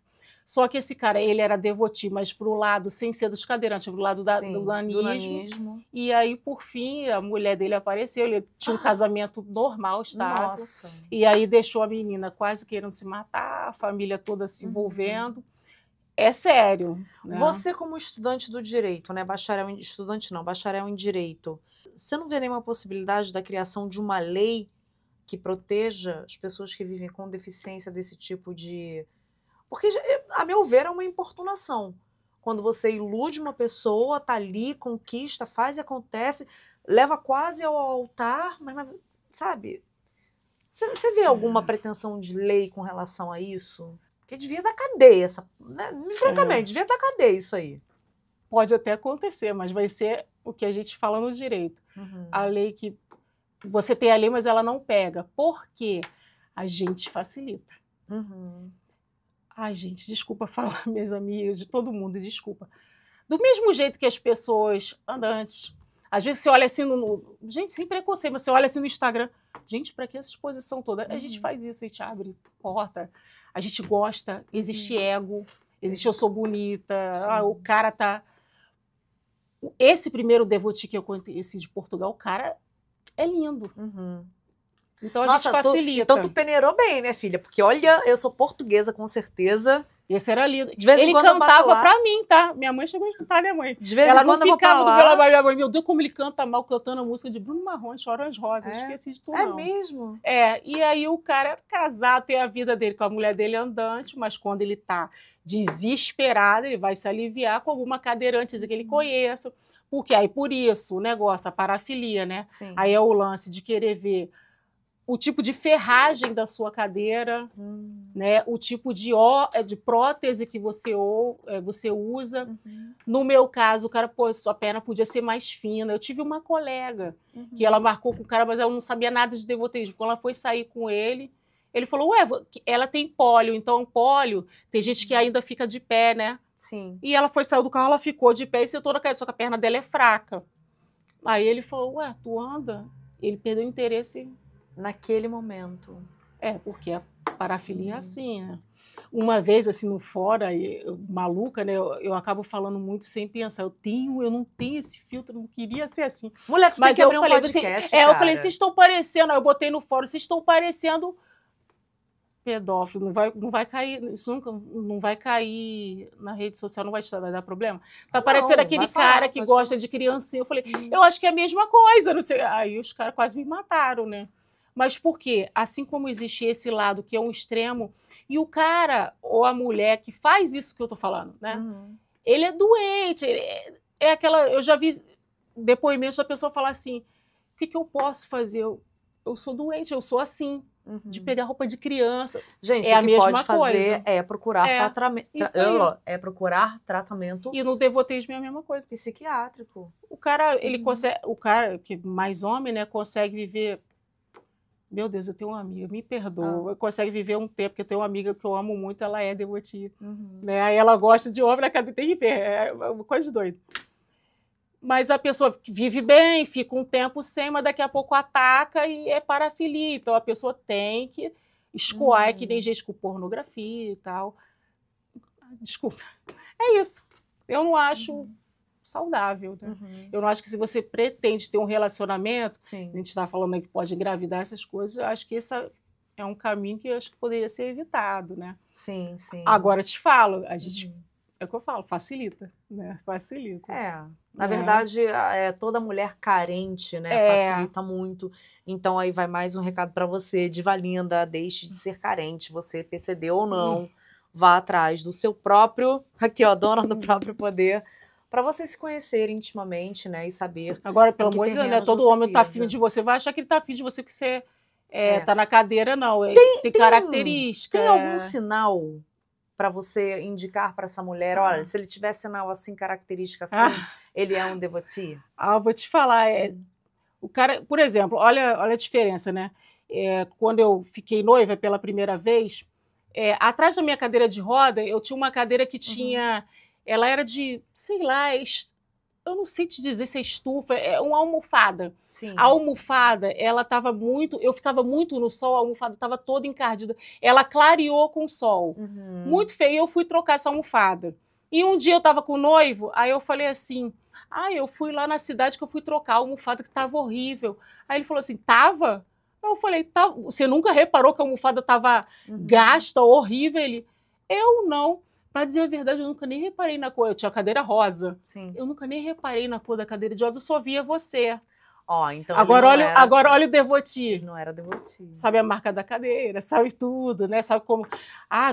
só que esse cara, ele era devoti, mas pro lado, sem ser dos cadeirantes, pro lado do nanismo. E aí, por fim, a mulher dele apareceu, ele tinha um casamento normal, estável. Nossa. E aí deixou a menina quase querendo se matar, a família toda se envolvendo. É sério. Né? Você, como estudante do direito, né? Bacharel em direito, você não vê nenhuma possibilidade da criação de uma lei que proteja as pessoas que vivem com deficiência desse tipo de... Porque, a meu ver, é uma importunação. Quando você ilude uma pessoa, tá ali, conquista, faz e acontece, leva quase ao altar, mas sabe? Você vê alguma pretensão de lei com relação a isso? Porque devia dar cadeia, né? Francamente, devia dar cadeia isso aí. Pode até acontecer, mas vai ser o que a gente fala no direito. A lei que... Você tem a lei, mas ela não pega. Por quê? A gente facilita. Ai, gente, desculpa falar, minhas amigas, de todo mundo, desculpa. Do mesmo jeito que as pessoas andantes, às vezes você olha assim gente, sem preconceito, mas você olha assim no Instagram, gente, para que essa exposição toda? A gente faz isso, a gente abre porta, a gente gosta, existe ego, existe eu sou bonita, o cara tá... Esse primeiro devotee que eu conheci de Portugal, o cara é lindo. Então a gente facilita. Então tu peneirou bem, né, filha? Porque olha, eu sou portuguesa, com certeza. Esse era lindo. De vez em ele quando cantava pra mim, tá? Minha mãe chegou a escutar, né, mãe? De vez ela em quando não eu ficava vou pra lá. Minha mãe, meu Deus, como ele canta mal, cantando a música de Bruno Marrone, Choram as Rosas. Esqueci de tudo, É não. mesmo? E aí o cara é casado, tem a vida dele com a mulher dele andante, mas quando ele tá desesperado, ele vai se aliviar com alguma cadeirante que ele conheça. Porque aí, por isso, o negócio, a parafilia, né? Sim. Aí é o lance de querer ver o tipo de ferragem da sua cadeira, né? O tipo de prótese que você usa. No meu caso, o cara, sua perna podia ser mais fina. Eu tive uma colega que ela marcou com o cara, mas ela não sabia nada de devoteísmo. Quando ela foi sair com ele, ele falou, ela tem pólio, então pólio, tem gente que ainda fica de pé, né? Sim. E ela saiu do carro, ela ficou de pé e sentou na cadeira, só que a perna dela é fraca. Aí ele falou, tu anda? Ele perdeu o interesse... Naquele momento. Porque a parafilia é assim, né? Uma vez, assim, no fora, maluca, né? Eu acabo falando muito sem pensar. Eu não tenho esse filtro, não queria ser assim. Mulher, tu tem que abrir um podcast, cara. Eu falei, vocês estão parecendo... Aí eu botei no fórum, vocês estão parecendo pedófilo. Não vai cair... Isso nunca... Não vai cair na rede social, não vai dar problema. Tá parecendo aquele cara que gosta de criancinha. Eu falei, eu acho que é a mesma coisa. Não sei. Aí os caras quase me mataram, né? Mas por quê? Assim como existe esse lado que é um extremo, e o cara ou a mulher que faz isso que eu tô falando, né? Ele é doente, é aquela... Eu já vi depoimentos da pessoa falar assim, o que eu posso fazer? Eu sou doente, eu sou assim, de pegar roupa de criança. Gente, é o a que mesma pode fazer coisa. é procurar tratamento. É procurar tratamento. E no devoteísmo é a mesma coisa. Psiquiátrico. O cara, ele consegue... O cara, que mais homem, né, consegue viver... Meu Deus, eu tenho uma amiga, me perdoa, consegue viver um tempo, porque eu tenho uma amiga que eu amo muito, ela é devotee, né? Aí ela gosta de homem, tem que ver, é uma coisa de doido. Mas a pessoa vive bem, fica um tempo sem, mas daqui a pouco ataca e é parafilia. Então a pessoa tem que escoar, é que nem gente com pornografia e tal. Desculpa. É isso. Eu não acho... saudável, né? Eu não acho que se você pretende ter um relacionamento, a gente está falando aí que pode engravidar essas coisas, eu acho que esse é um caminho que eu acho que poderia ser evitado, né? Sim, sim. Agora te falo, a gente, é o que eu falo, facilita, né? Facilita. Na verdade, toda mulher carente, né? Facilita muito. Então aí vai mais um recado para você, diva linda, deixe de ser carente, você PCD ou não, vá atrás do seu próprio, aqui ó, dona do próprio poder, para você se conhecer intimamente, né, e saber. Agora, pelo amor de Deus, né, todo homem tá afim de você, vai achar que ele tá afim de você, que você tá na cadeira, não. Tem característica. Tem algum sinal para você indicar para essa mulher, olha, se ele tiver sinal assim, característica assim, ele é um devotee? Eu vou te falar, o cara, por exemplo, olha a diferença, né? Quando eu fiquei noiva pela primeira vez, atrás da minha cadeira de roda, eu tinha uma cadeira que tinha... Ela era de, sei lá, eu não sei te dizer se é estufa, é uma almofada. Sim. A almofada, ela estava muito... Eu ficava muito no sol, a almofada estava toda encardida. Ela clareou com o sol. Muito feio, eu fui trocar essa almofada. E um dia eu estava com o noivo, aí eu falei assim, eu fui lá na cidade que eu fui trocar a almofada que estava horrível. Aí ele falou assim, tava? Eu falei, tá, você nunca reparou que a almofada estava gasta, horrível? Ele, eu não. Para dizer a verdade, eu nunca nem reparei na cor. Eu tinha cadeira rosa. Sim. Eu nunca nem reparei na cor da cadeira de roda, eu só via você. Ó, então Agora olha o devoti. Ele não era devoti. Sabe a marca da cadeira, sabe tudo, né? Sabe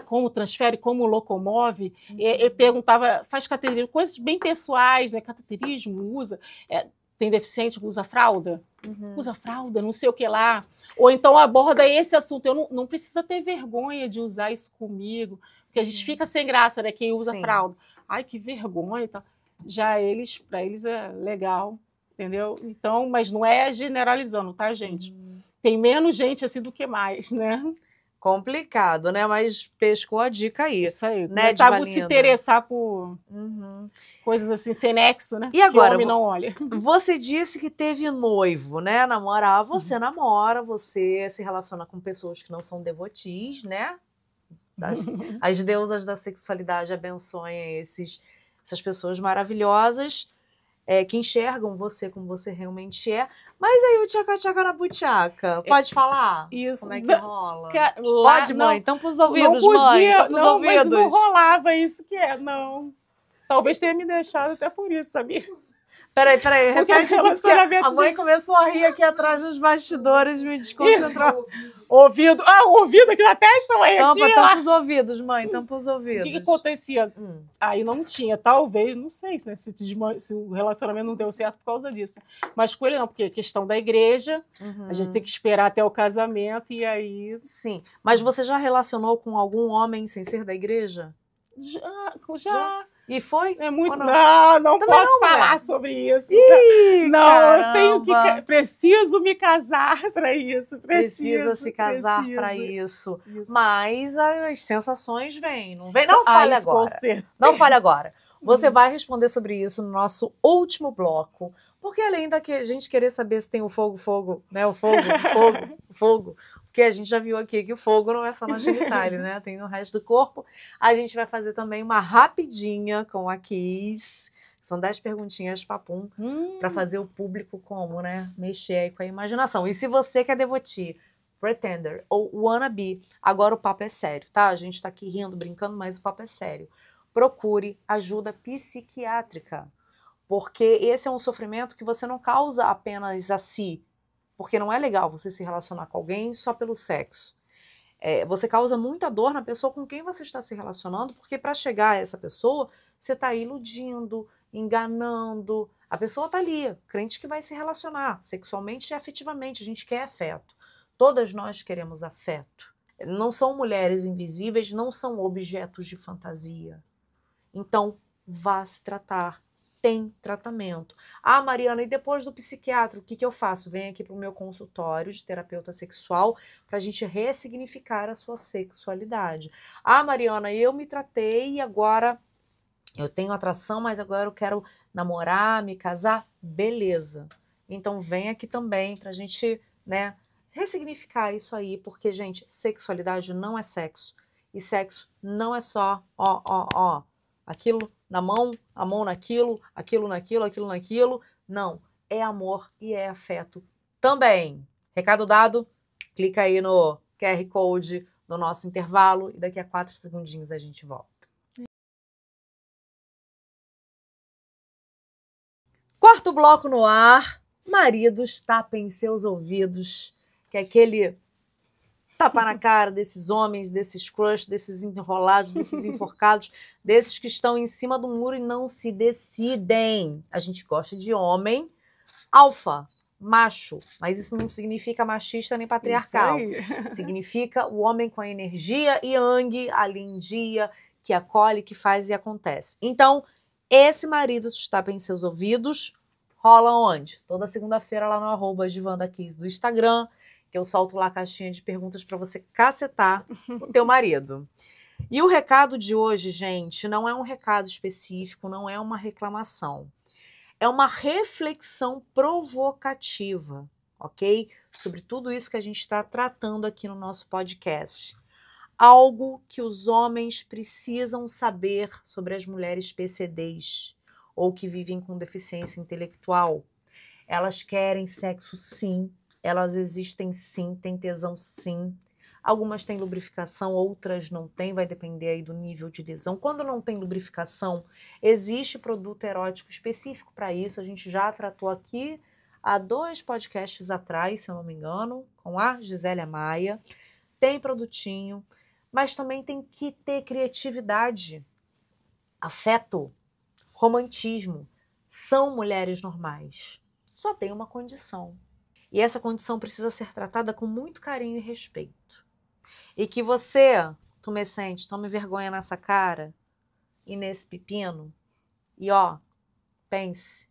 como transfere, como locomove. Eu perguntava, faz cateterismo, coisas bem pessoais, né? Cateterismo, usa. Tem deficiente que usa fralda? Usa fralda, não sei o que lá. Ou então aborda esse assunto. Eu não precisa ter vergonha de usar isso comigo, porque a gente fica sem graça, né? Quem usa fralda. Ai, que vergonha e tal. Já para eles é legal. Entendeu? Então, mas não é generalizando, tá, gente? Tem menos gente assim do que mais, né? Complicado, né? Mas pescou a dica aí. Isso aí. Né, Começar a se interessar por coisas assim, sem nexo, né? E agora, que o homem não olha. Você disse que teve noivo, né? Namorar, você namora, você se relaciona com pessoas que não são devotis, né? As deusas da sexualidade abençoem essas pessoas maravilhosas. Que enxergam você como você realmente é. Mas aí o tchaca-tchaca na butiaca, pode falar? Isso. Como é que rola? Pode, mãe? Tampa os ouvidos, não podia, mãe. Tampa os ouvidos. Mas não rolava isso não. Talvez tenha me deixado até por isso, sabia? Peraí, repete aqui, a mãe começou a rir aqui atrás dos bastidores, me desconcentrou. Ouvido, o ouvido aqui na testa, mãe. Tampa os ouvidos, mãe, tampa os ouvidos. O que acontecia? Aí não tinha, talvez, não sei se o relacionamento não deu certo por causa disso. Mas com ele não, porque é questão da igreja, a gente tem que esperar até o casamento e aí... Sim, mas você já relacionou com algum homem sem ser da igreja? Já. E foi? É muito. Não posso falar sobre isso. Ih, não, caramba. eu preciso me casar para isso. Precisa se casar para isso. Mas as sensações vêm, não vem? Não fale agora. Não fale agora. Você vai responder sobre isso no nosso último bloco. Porque além da gente querer saber se tem o fogo, né? O fogo. Porque a gente já viu aqui que o fogo não é só na genitália, né? Tem no resto do corpo. A gente vai fazer também uma rapidinha com a Kiss. São 10 perguntinhas papum para fazer o público como, né? Mexer aí com a imaginação. E se você quer devoti, pretender ou wannabe, agora o papo é sério, tá? A gente tá aqui rindo, brincando, mas o papo é sério. Procure ajuda psiquiátrica. Porque esse é um sofrimento que você não causa apenas a si. Porque não é legal você se relacionar com alguém só pelo sexo. Você causa muita dor na pessoa com quem você está se relacionando, porque para chegar a essa pessoa, você está iludindo, enganando. A pessoa está ali, crente que vai se relacionar sexualmente e afetivamente. A gente quer afeto. Todas nós queremos afeto. Não são mulheres invisíveis, não são objetos de fantasia. Então, vá se tratar. Tem tratamento. Mariana, e depois do psiquiatra, o que eu faço? Vem aqui para o meu consultório de terapeuta sexual para a gente ressignificar a sua sexualidade. Mariana, eu me tratei e agora eu tenho atração, mas agora eu quero namorar, me casar. Beleza. Então vem aqui também para a gente, né, ressignificar isso aí, porque, gente, sexualidade não é sexo. E sexo não é só aquilo na mão, a mão naquilo, aquilo naquilo, aquilo naquilo. Não, é amor e é afeto também. Recado dado? Clica aí no QR Code do nosso intervalo e daqui a 4 segundinhos a gente volta. Quarto bloco no ar. Maridos, tapem seus ouvidos, que é aquele tapa na cara desses homens, desses crush, desses enrolados, desses enforcados, desses que estão em cima do muro e não se decidem. A gente gosta de homem alfa, macho, mas isso não significa machista nem patriarcal. Significa o homem com a energia yang ali em dia, que acolhe, que faz e acontece. Então, esse marido tapem seus ouvidos rola onde? Toda segunda-feira lá no @DivandaKiss do Instagram, que eu solto lá a caixinha de perguntas para você cacetar o teu marido. E o recado de hoje, gente, não é um recado específico, não é uma reclamação. É uma reflexão provocativa, ok? Sobre tudo isso que a gente está tratando aqui no nosso podcast. Algo que os homens precisam saber sobre as mulheres PCDs ou que vivem com deficiência intelectual. Elas querem sexo, sim. Elas existem sim, tem tesão sim. Algumas têm lubrificação, outras não têm, vai depender aí do nível de lesão. Quando não tem lubrificação, existe produto erótico específico para isso, a gente já tratou aqui há 2 podcasts atrás, se eu não me engano, com a Gisélia Maia. Tem produtinho, mas também tem que ter criatividade, afeto, romantismo. São mulheres normais. Só tem uma condição. E essa condição precisa ser tratada com muito carinho e respeito. E que você, tumescente, tome vergonha nessa cara e nesse pepino. E ó, pense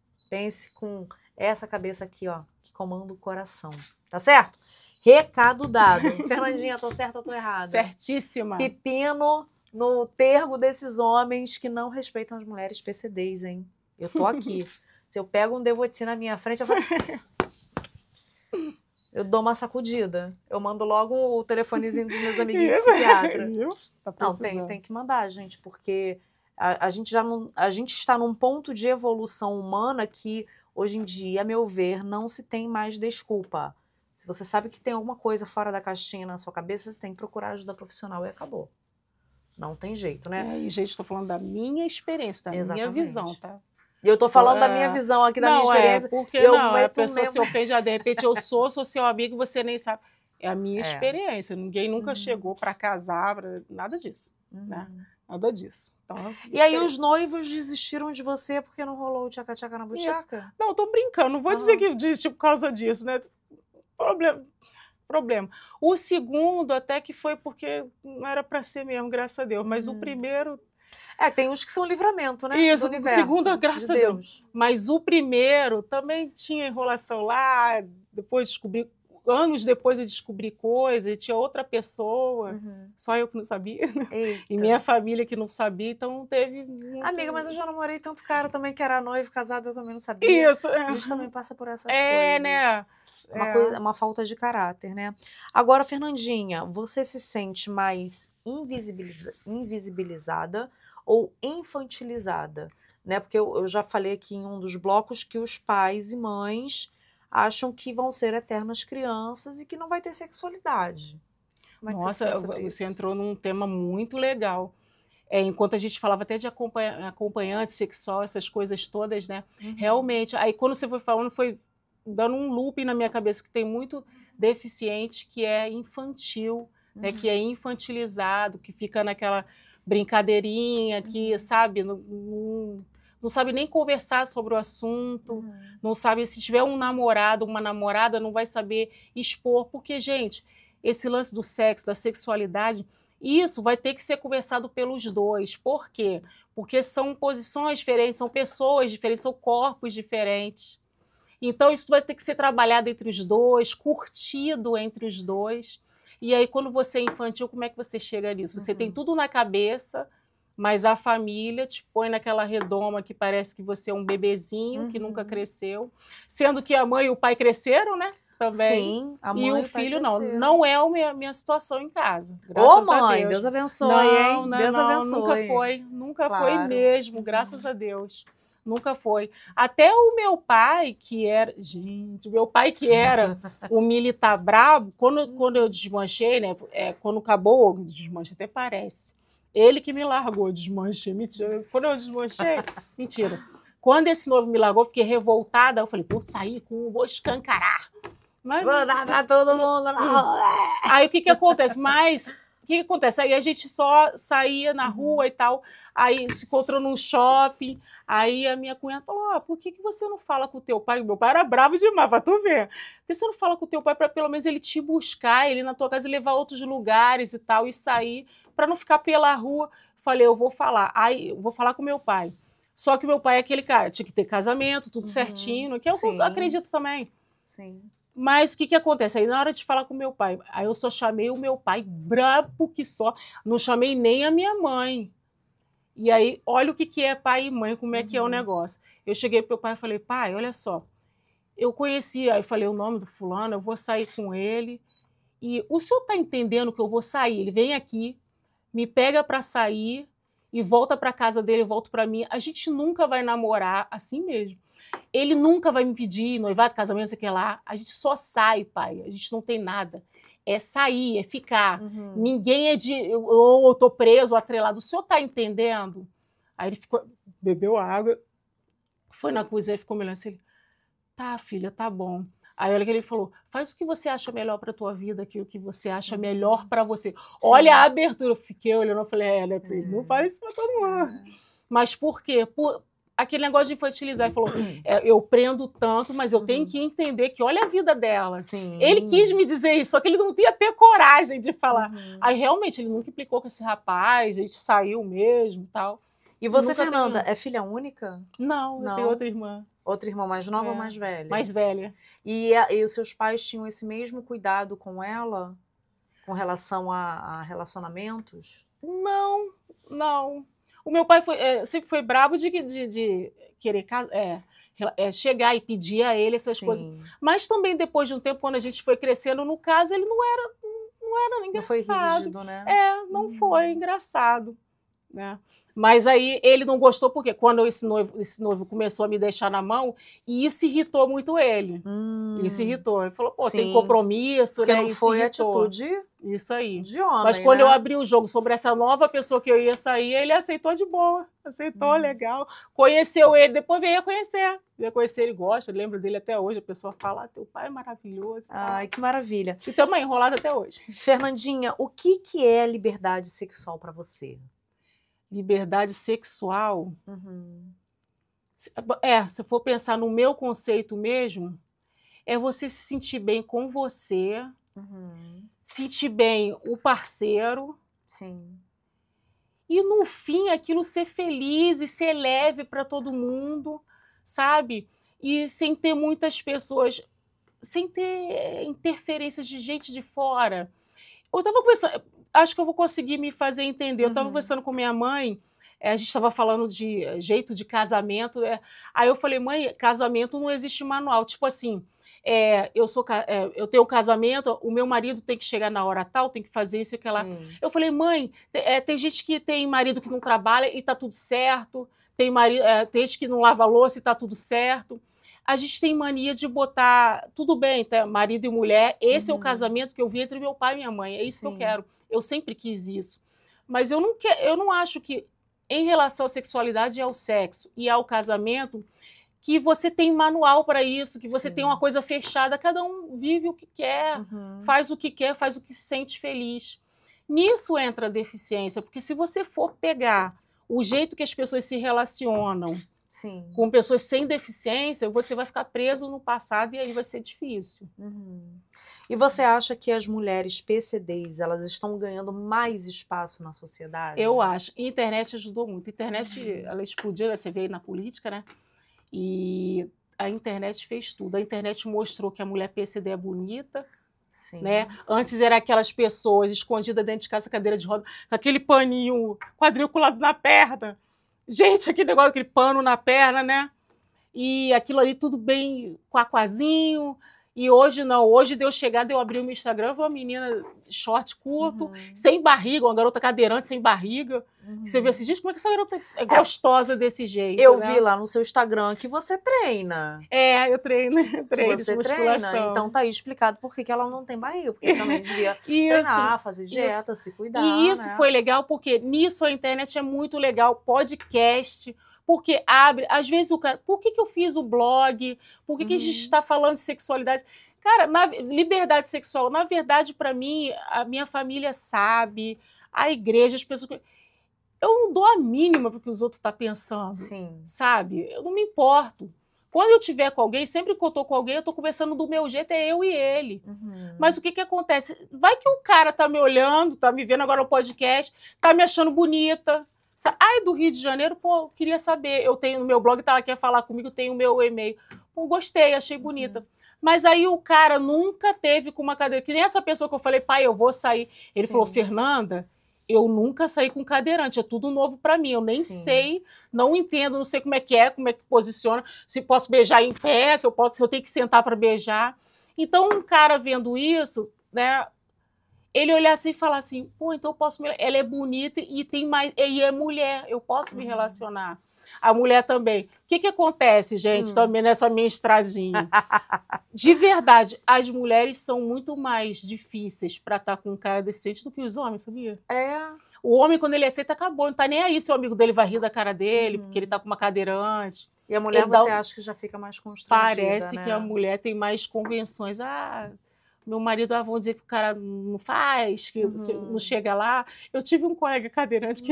com essa cabeça aqui, ó, que comanda o coração. Tá certo? Recado dado. Fernandinha, tô certa ou tô errada? Certíssima. Pepino no termo desses homens que não respeitam as mulheres PCDs, hein? Eu tô aqui. Se eu pego um Devoti na minha frente, eu faço... Eu dou uma sacudida. Eu mando logo o telefonezinho dos meus amiguinhos psiquiatras. Tá não, tem que mandar, gente, porque a gente está num ponto de evolução humana que, hoje em dia, a meu ver, não se tem mais desculpa. Se você sabe que tem alguma coisa fora da caixinha na sua cabeça, você tem que procurar ajuda profissional e acabou. Não tem jeito, né? E, gente, estou falando da minha experiência, da minha visão, tá? E eu tô falando da minha visão aqui, da minha experiência. Porque a pessoa se ofende, de repente eu sou seu amigo e você nem sabe. É a minha experiência. Ninguém nunca chegou para casar, nada disso. Né? Nada disso. Então, e aí os noivos desistiram de você porque não rolou o tchaca-tchaca na butiaca? Não, eu tô brincando. Não vou dizer que desistiu por causa disso, né? Problema. O segundo até que foi porque não era para ser mesmo, graças a Deus. Mas o primeiro... tem uns que são livramento, né? Isso, o segundo, graças a Deus. Mas o primeiro também tinha enrolação lá, anos depois eu descobri coisa, e tinha outra pessoa, só eu que não sabia, e minha família que não sabia, então não teve muito... Amiga, mas eu já namorei tanto cara também que era noivo, casado, eu também não sabia. Isso. A gente também passa por essas coisas. Né? Uma falta de caráter, né? Agora, Fernandinha, você se sente mais invisibilizada ou infantilizada, né? Porque eu já falei aqui em um dos blocos que os pais e mães acham que vão ser eternas crianças e que não vai ter sexualidade. Nossa, você entrou num tema muito legal. Enquanto a gente falava até de acompanhante sexual, essas coisas todas, né? Realmente, aí quando você foi falando, foi dando um loop na minha cabeça, que tem muito deficiente que é infantil, né? Que é infantilizado, que fica naquela brincadeirinha, que, sabe, não sabe nem conversar sobre o assunto, não sabe, se tiver um namorado, uma namorada, não vai saber expor, porque, gente, esse lance do sexo, da sexualidade, isso vai ter que ser conversado pelos dois. Por quê? Porque são posições diferentes, são pessoas diferentes, são corpos diferentes. Então, isso vai ter que ser trabalhado entre os dois, curtido entre os dois. E aí, quando você é infantil, como é que você chega nisso? Você tem tudo na cabeça, mas a família te põe naquela redoma que parece que você é um bebezinho que nunca cresceu. Sendo que a mãe e o pai cresceram, né? Também. Sim, a mãe e o filho não. Não é a minha situação em casa. Graças a Deus. Deus abençoe, hein? Deus abençoe. Nunca foi mesmo, graças a Deus. Nunca foi. Até o meu pai, que era... Gente, o meu pai que era o militar brabo, quando eu desmanchei, né? Quando acabou o desmanche, até parece. Ele que me largou, desmanchei. Mentira. Quando eu desmanchei... Mentira. Quando esse noivo me largou, fiquei revoltada. Eu falei, vou sair vou escancarar. Mas... Vou dar pra todo mundo. Aí o que acontece? O que acontece? Aí a gente só saía na rua e tal, aí se encontrou num shopping, aí a minha cunhada falou, por que você não fala com o teu pai? Meu pai era bravo demais, pra tu ver. Por que você não fala com o teu pai para pelo menos ele te buscar, ele na tua casa levar a outros lugares e tal, e sair, para não ficar pela rua? Falei, eu vou falar. Aí eu vou falar com meu pai. Só que o meu pai é aquele cara, tinha que ter casamento, tudo certinho, que eu acredito também. Sim. Mas o que acontece? Aí na hora de falar com meu pai, aí eu só chamei o meu pai, brabo que só, não chamei nem a minha mãe. E aí, olha o que é pai e mãe, como é que é o negócio. Eu cheguei pro meu pai e falei, pai, olha só, eu conheci, aí falei o nome do fulano, eu vou sair com ele, e o senhor tá entendendo que eu vou sair? Ele vem aqui, me pega para sair, e volta para casa dele, eu volto para mim, a gente nunca vai namorar assim mesmo. Ele nunca vai me pedir noivado, casamento, não sei o que lá. A gente só sai, pai. A gente não tem nada. É sair, é ficar. Ninguém é de... Eu tô preso, atrelado. O senhor tá entendendo? Aí ele ficou... Bebeu água. Foi na cozinha e ficou me olhando assim. Tá, filha, tá bom. Aí olha que ele falou, faz o que você acha melhor para tua vida, aquilo que você acha melhor para você. Sim. Olha a abertura. Eu fiquei olhando, eu falei, né, filho, não faz isso para todo mundo. Mas por quê? Aquele negócio de infantilizar. Ele falou, eu prendo tanto, mas eu tenho que entender que olha a vida dela. Sim. Ele quis me dizer isso, só que ele não ia ter coragem de falar. Aí realmente ele nunca implicou com esse rapaz, a gente saiu mesmo e tal. E você, Fernanda, é filha única? Não, eu tenho outra irmã. Outra irmã mais nova ou mais velha? Mais velha. E os seus pais tinham esse mesmo cuidado com ela? Com relação a relacionamentos? Não. O meu pai sempre foi bravo de querer chegar e pedir a ele essas coisas. Mas também depois de um tempo, quando a gente foi crescendo, no caso, ele não era engraçado. Não foi rígido, né? Não foi engraçado. Né? Mas aí ele não gostou porque quando esse noivo começou a me deixar na mão, e isso irritou muito ele. Isso irritou. Ele falou, tem compromisso, porque né? Não foi atitude isso aí. De homem, mas quando eu abri o jogo sobre essa nova pessoa que eu ia sair, ele aceitou de boa. Aceitou, legal. Conheceu ele, depois veio conhecer. Veio conhecer, ele gosta, lembra dele até hoje. A pessoa fala, teu pai é maravilhoso. Ai, que maravilha. E estamos enrolados até hoje. Fernandinha, o que é liberdade sexual para você? Liberdade sexual, se for pensar no meu conceito mesmo, é você se sentir bem com você, sentir bem o parceiro, e no fim aquilo ser feliz e ser leve para todo mundo, sabe? E sem ter muitas pessoas, sem ter interferências de gente de fora. Eu estava pensando, acho que eu vou conseguir me fazer entender. Eu estava conversando com minha mãe, a gente estava falando de jeito de casamento. Aí eu falei, mãe, casamento não existe manual. Tipo assim, eu tenho um casamento, o meu marido tem que chegar na hora tal, tem que fazer isso e aquilo lá. Eu falei, mãe, tem gente que tem marido que não trabalha e tá tudo certo. Tem gente que não lava louça e tá tudo certo. A gente tem mania de botar, tudo bem, tá? Marido e mulher, esse é o casamento que eu vi entre meu pai e minha mãe, é isso que eu quero. Eu sempre quis isso. Mas eu não acho que, em relação à sexualidade e ao sexo e ao casamento, que você tem manual para isso, que você tem uma coisa fechada, cada um vive o que quer, faz o que quer, faz o que se sente feliz. Nisso entra a deficiência, porque se você for pegar o jeito que as pessoas se relacionam, com pessoas sem deficiência, você vai ficar preso no passado e aí vai ser difícil. E você acha que as mulheres PCDs, elas estão ganhando mais espaço na sociedade? Eu acho. A internet ajudou muito. A internet, ela explodiu, você vê aí na política, né? E a internet fez tudo. A internet mostrou que a mulher PCD é bonita, né? Antes era aquelas pessoas escondidas dentro de casa, cadeira de roda, com aquele paninho quadriculado na perna. Gente, aquele negócio, aquele pano na perna, né? E aquilo ali tudo bem quaquazinho. E hoje não. Hoje deu chegada, eu abri o meu Instagram, vi uma menina short curto, sem barriga, uma garota cadeirante sem barriga. Você vê assim, gente, como é que essa garota é gostosa desse jeito? Eu vi lá no seu Instagram que você treina. Eu treino você treina, então tá aí explicado por que ela não tem barriga, porque também devia treinar, fazer dieta, se cuidar. E isso foi legal, porque nisso a internet é muito legal, podcast, porque abre, às vezes o cara, por que eu fiz o blog? Por que a gente está falando de sexualidade? Cara, liberdade sexual, na verdade, para mim, a minha família sabe, a igreja, as pessoas... Eu não dou a mínima porque os outros estão pensando, sabe? Eu não me importo. Quando eu estiver com alguém, sempre que eu estou com alguém, eu estou conversando do meu jeito, é eu e ele. Mas o que acontece? Vai que o cara tá me olhando, tá me vendo agora no podcast, tá me achando bonita. Ai, do Rio de Janeiro, pô, queria saber. Eu tenho no meu blog, tá, ela quer falar comigo, tem o meu e-mail. Pô, gostei, achei bonita. Mas aí o cara nunca teve com uma cadeira. Que nem essa pessoa que eu falei, pai, eu vou sair. Ele falou, Fernanda, eu nunca saí com cadeirante, é tudo novo para mim. Eu nem sei, não entendo, não sei como é que posiciona, se posso beijar em pé, se eu tenho que sentar para beijar. Então, um cara vendo isso, né? Ele olhar assim e falar assim, pô, então eu posso ela é bonita e tem mais, e é mulher, eu posso me relacionar. A mulher também. O que acontece, gente, também nessa minha estradinha? De verdade, as mulheres são muito mais difíceis para estar com um cara deficiente do que os homens, sabia? O homem, quando ele aceita, acabou. Não tá nem aí se o amigo dele vai rir da cara dele, porque ele tá com uma cadeirante. E a mulher, você acha que já fica mais constrangida, Parece, né? que a mulher tem mais convenções. Meu marido, vão dizer que o cara não faz, que não chega lá. Eu tive um colega cadeirante que,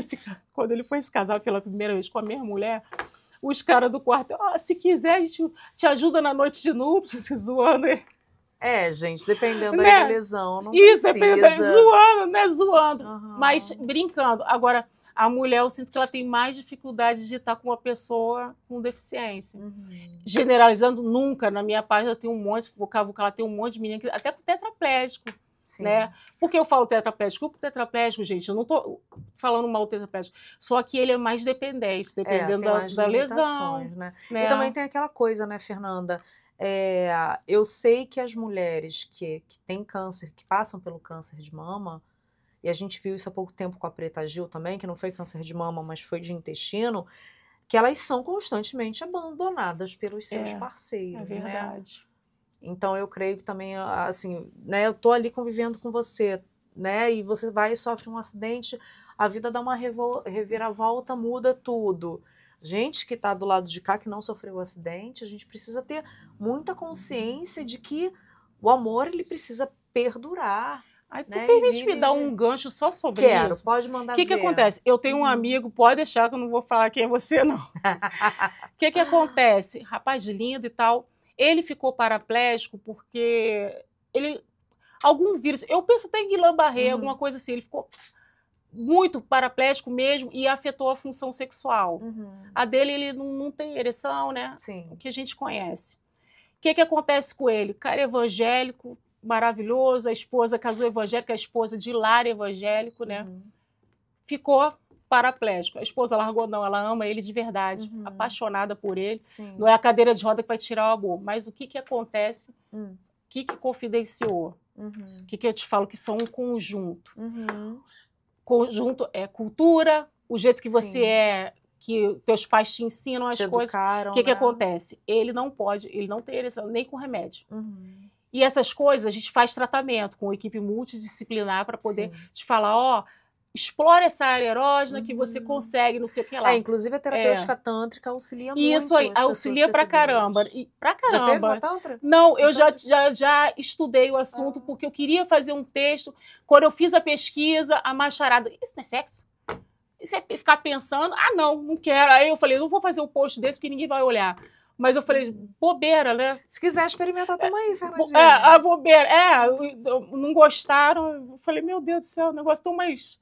quando ele foi se casar pela primeira vez com a minha mulher, os caras do quarto, se quiser, a gente te ajuda na noite de núpcias, zoando. Gente, dependendo da lesão, não Isso, precisa. dependendo, zoando, né? Zoando, mas brincando. Agora, a mulher, eu sinto que ela tem mais dificuldade de estar com uma pessoa com deficiência. Generalizando, nunca. Na minha página tem um monte, vou cavucar, tem um monte de menina, até com tetraplégico. Sim. Né? Por que eu falo tetraplégico? O tetraplégico, gente, eu não estou falando mal do tetraplégico, só que ele é mais dependente, dependendo da lesão. Né? E também tem aquela coisa, né, Fernanda? Eu sei que as mulheres que têm câncer, que passam pelo câncer de mama, e a gente viu isso há pouco tempo com a Preta Gil também, que não foi câncer de mama, mas foi de intestino, que elas são constantemente abandonadas pelos seus parceiros. É verdade. Né? Então, eu creio que também, assim, né, eu tô ali convivendo com você, né, e você vai e sofre um acidente, a vida dá uma reviravolta, muda tudo. Gente que tá do lado de cá, que não sofreu o acidente, a gente precisa ter muita consciência de que o amor, ele precisa perdurar. Tu permite me dar um gancho só sobre isso? Pode mandar ver. O que acontece? Eu tenho um amigo, pode deixar que eu não vou falar quem é você, não. O que acontece? Rapaz lindo e tal. Ele ficou paraplégico porque algum vírus, eu penso até em Guillain-Barré, alguma coisa assim, ele ficou muito paraplégico mesmo e afetou a função sexual. A dele, ele não tem ereção, né? Sim. O que a gente conhece. O que acontece com ele? Cara evangélico, maravilhoso, a esposa casou evangélica, a esposa de lar evangélico, né? Ficou paraplégico. A esposa largou, não, ela ama ele de verdade, apaixonada por ele. Sim. Não é a cadeira de roda que vai tirar o amor. Mas o que acontece? O que confidenciou? O que eu te falo? Que são um conjunto. Conjunto é cultura, o jeito que você é, que teus pais te ensinam as coisas. O que acontece? Ele não tem ereção, nem com remédio. E essas coisas a gente faz tratamento com equipe multidisciplinar para poder te falar, explora essa área erógena que você consegue, não sei o que lá. Inclusive a terapêutica tântrica auxilia muito. Isso aí, auxilia pra caramba. Já fez uma tantra? Não, eu já estudei o assunto porque eu queria fazer um texto. Quando eu fiz a pesquisa, a macharada, isso não é sexo? Isso é ficar pensando, não quero. Aí eu falei, não vou fazer um post desse porque ninguém vai olhar. Mas eu falei, bobeira, né? Se quiser experimentar também, Fernandinha. A bobeira. Não gostaram. Eu falei, meu Deus do céu, o negócio tão mais...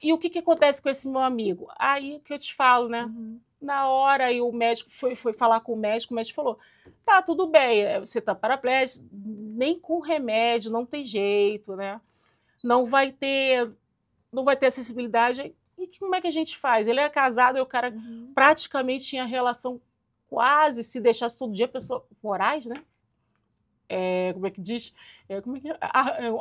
E o que acontece com esse meu amigo? Aí que eu te falo, né? Na hora, aí o médico foi falar com o médico falou, tá, tudo bem, você tá paraplégico, nem com remédio, não tem jeito, né? Não vai ter acessibilidade. E como é que a gente faz? Ele é casado e o cara praticamente tinha relação quase, se deixasse todo dia, pessoa voraz, né? Como é que diz? Como é que é?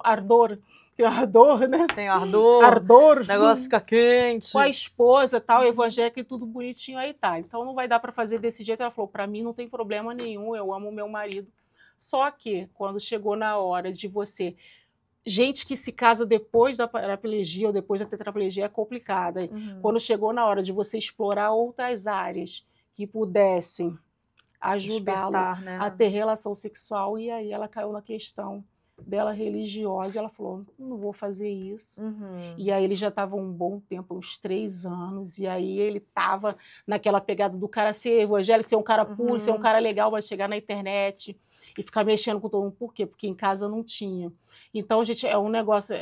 Ardor. Tem ardor, né? Tem ardor. Ardor. O negócio fica quente. Com a esposa, tal, evangélica e tudo bonitinho, aí tá. Então não vai dar para fazer desse jeito. Ela falou, para mim não tem problema nenhum, eu amo meu marido. Só que quando chegou na hora de você... Gente que se casa depois da paraplegia ou depois da tetraplegia é complicada. Quando chegou na hora de você explorar outras áreas que pudessem ajudá-lo a ter relação sexual, e aí ela caiu na questão dela religiosa, e ela falou, não vou fazer isso. E aí ele já estava um bom tempo, uns 3 anos, e aí ele estava naquela pegada do cara ser evangélico, ser um cara puro, ser um cara legal, mas chegar na internet e ficar mexendo com todo mundo. Por quê? Porque em casa não tinha. Então, gente, é um negócio...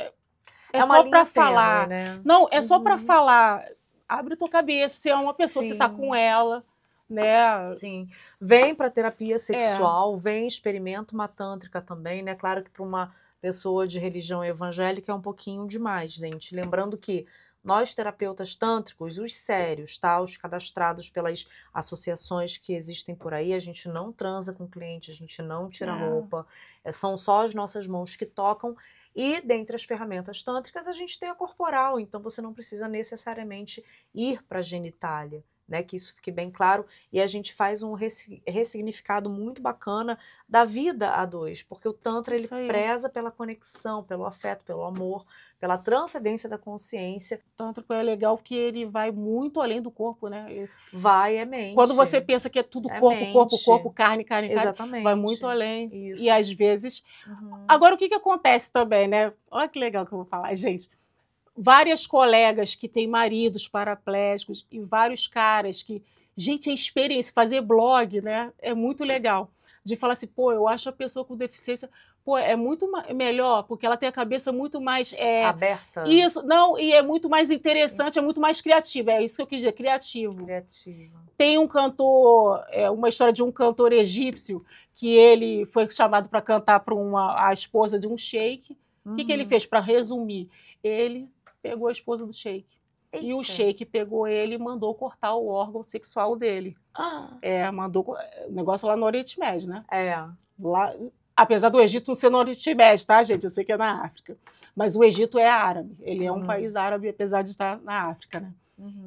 É só para falar. Né? Não, é só para falar. Abre tua cabeça, se é uma pessoa, você tá com ela, né? Sim. Vem para terapia sexual, vem, experimenta uma tântrica também, né? Claro que para uma pessoa de religião evangélica é um pouquinho demais, gente. Lembrando que nós, terapeutas tântricos, os sérios, tá? Os cadastrados pelas associações que existem por aí, a gente não transa com cliente, a gente não tira roupa, são só as nossas mãos que tocam. E dentre as ferramentas tântricas, a gente tem a corporal, então você não precisa necessariamente ir para a genitália. né, que isso fique bem claro, e a gente faz um ressignificado muito bacana da vida a dois, porque o Tantra ele preza pela conexão, pelo afeto, pelo amor, pela transcendência da consciência. O Tantra é legal porque ele vai muito além do corpo, né? Vai, é mente. Quando você pensa que é tudo corpo, carne, exatamente. vai muito além. Isso. E às vezes... Agora, o que acontece também, né? Olha que legal que eu vou falar, gente. Várias colegas que têm maridos paraplégicos e vários caras que... Gente, a experiência, fazer blog, né? É muito legal. De falar assim, pô, eu acho a pessoa com deficiência... Pô, é muito melhor, porque ela tem a cabeça muito mais... aberta. Isso, não, e é muito mais interessante, é muito mais criativa. É isso que eu quis dizer, criativo. Tem um cantor, uma história de um cantor egípcio, que ele foi chamado para cantar para a esposa de um sheik. O que ele fez, para resumir? Ele pegou a esposa do sheik. Eita. E o sheik pegou ele e mandou cortar o órgão sexual dele. Mandou... O negócio lá no Oriente Médio, né? Lá, apesar do Egito não ser no Oriente Médio, tá, gente? Eu sei que é na África. Mas o Egito é árabe. Ele é um país árabe, apesar de estar na África, né?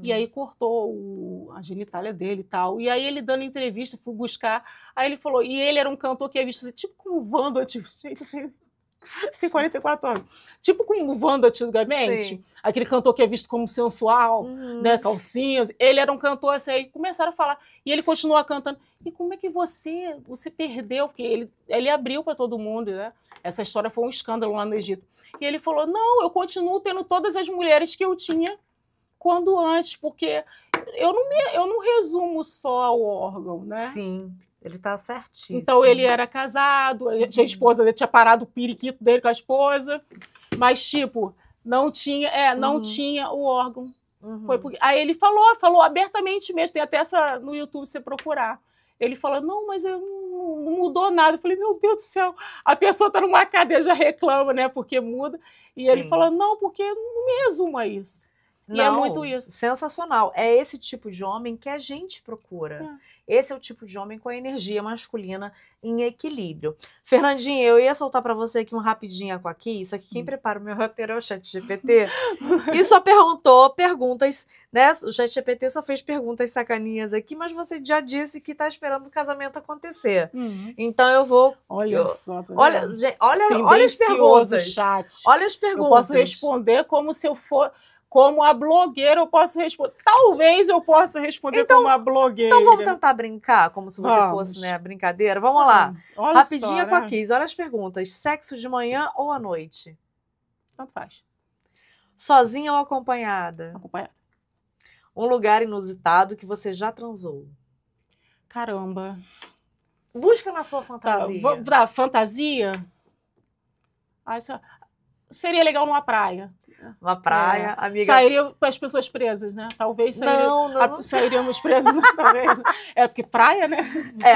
E aí cortou a genitália dele e tal. E aí ele dando entrevista, fui buscar. Aí ele falou... E ele era um cantor que é visto assim, tipo como o Vando antigo. Gente, tem 44 anos. Tipo como o Vando antigamente. Sim. Aquele cantor que é visto como sensual, né, calcinhas. Ele era um cantor assim, aí começaram a falar. E ele continua cantando. E como é que você perdeu? Porque ele abriu para todo mundo, né? Essa história foi um escândalo lá no Egito. E ele falou, não, eu continuo tendo todas as mulheres que eu tinha quando antes, porque eu não resumo só ao órgão, né? Sim. Ele tá certíssimo. Então ele era casado, a esposa dele tinha parado o periquito dele com a esposa, mas tipo, não tinha o órgão. Foi porque... Aí ele falou abertamente mesmo, tem até essa no YouTube você procurar. Ele falou, não, mas não mudou nada. Eu falei, meu Deus do céu, a pessoa tá numa cadeia, já reclama, né, porque muda. E ele falou, não, porque não me resumo a isso. E é muito isso. Sensacional. É esse tipo de homem que a gente procura. Esse é o tipo de homem com a energia masculina em equilíbrio. Fernandinha, eu ia soltar para você aqui um rapidinho aqui. Isso aqui, quem prepara o meu roteiro é o ChatGPT. E só perguntou perguntas, né? O ChatGPT só fez perguntas sacaninhas aqui, mas você já disse que tá esperando o casamento acontecer. Então eu vou... Olha só. Tá olha as perguntas. Chat. Olha as perguntas. Eu posso responder como se eu for... Como a blogueira, eu posso responder. Talvez eu possa responder como a blogueira. Então vamos tentar brincar, como se você fosse, né, brincadeira? Vamos lá. Rapidinho só, com a Kiss. Olha as perguntas. Sexo de manhã ou à noite? Tanto faz. Sozinha ou acompanhada? Acompanhada. Um lugar inusitado que você já transou? Caramba. Busca na sua fantasia. Fantasia? Seria legal numa praia. Uma praia, amiga. Sairia com as pessoas presas, né? Talvez sairíamos presos, né? Talvez. Porque praia, né?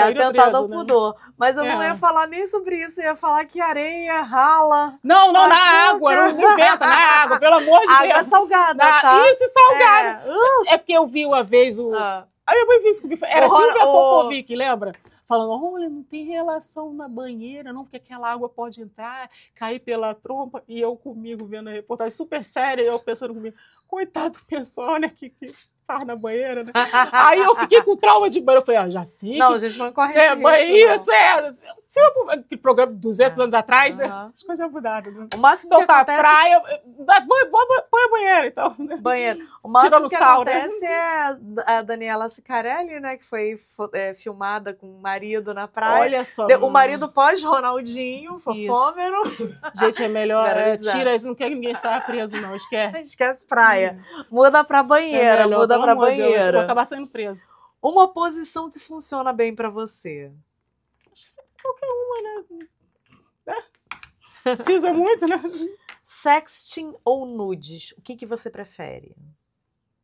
Atentado ao pudor. Mas eu não ia falar nem sobre isso, eu ia falar que areia, rala. Não, na água, não inventa, na água, pelo amor de Deus. Água salgada, tá? Isso, salgada. É porque eu vi uma vez a minha mãe viu isso comigo. Era Silvia Popovic, lembra? Falando, olha, não tem relação na banheira, não, porque aquela água pode entrar, cair pela trompa, e eu comigo vendo a reportagem super séria, e eu pensando comigo, coitado do pessoal, né, que faz na banheira, né? Aí eu fiquei com trauma de banheiro, eu falei, já sei. Não, a gente não corre Se aquele programa de 200 anos atrás, né, as coisas já mudaram. Né? O máximo que acontece... praia, põe a banheira, então. Né? Banheiro. O máximo que acontece é a Daniela Sicarelli, né, que foi filmada com o marido na praia. Olha só. O marido pós-Ronaldinho, fofômero. Gente, é melhor, tira isso, não quer que ninguém saia preso, não, esquece. Esquece praia. Muda pra banheira, muda pra banheira. Deus, vou acabar saindo preso. Uma posição que funciona bem pra você? Acho que qualquer uma, né? Precisa muito, né? Sexting ou nudes? O que você prefere?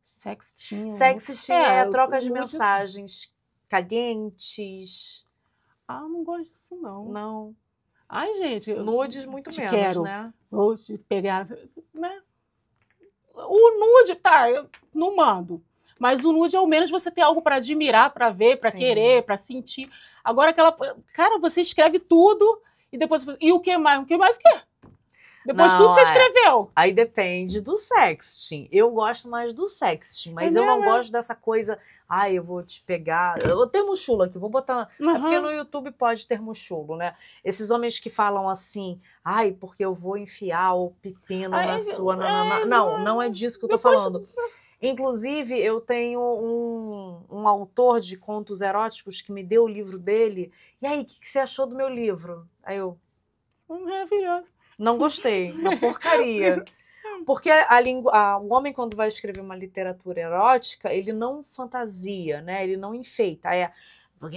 Sexting. Sexting é troca de mensagens calientes. Não gosto disso, não. Não. Ai, gente. Nudes muito menos, né? Vou te pegar, né? O nude, eu não mando. Mas o nude, ao menos, você tem algo para admirar, para ver, para querer, para sentir. Agora, cara, você escreve tudo e depois... E o que mais? O que mais quer? Depois Não, tudo você escreveu. Aí depende do sexting. Eu gosto mais do sexting, mas eu não gosto dessa coisa, eu vou te pegar. Eu tenho chulo aqui, vou botar. É porque no YouTube pode ter chulo, né? Esses homens que falam assim, porque eu vou enfiar o pepino na sua. Não é disso que eu tô falando. Inclusive, eu tenho um autor de contos eróticos que me deu o livro dele. E aí, o que você achou do meu livro? Aí eu... Maravilhoso. Não gostei, uma porcaria. Porque o homem, quando vai escrever uma literatura erótica, ele não fantasia, né? Ele não enfeita. Pau,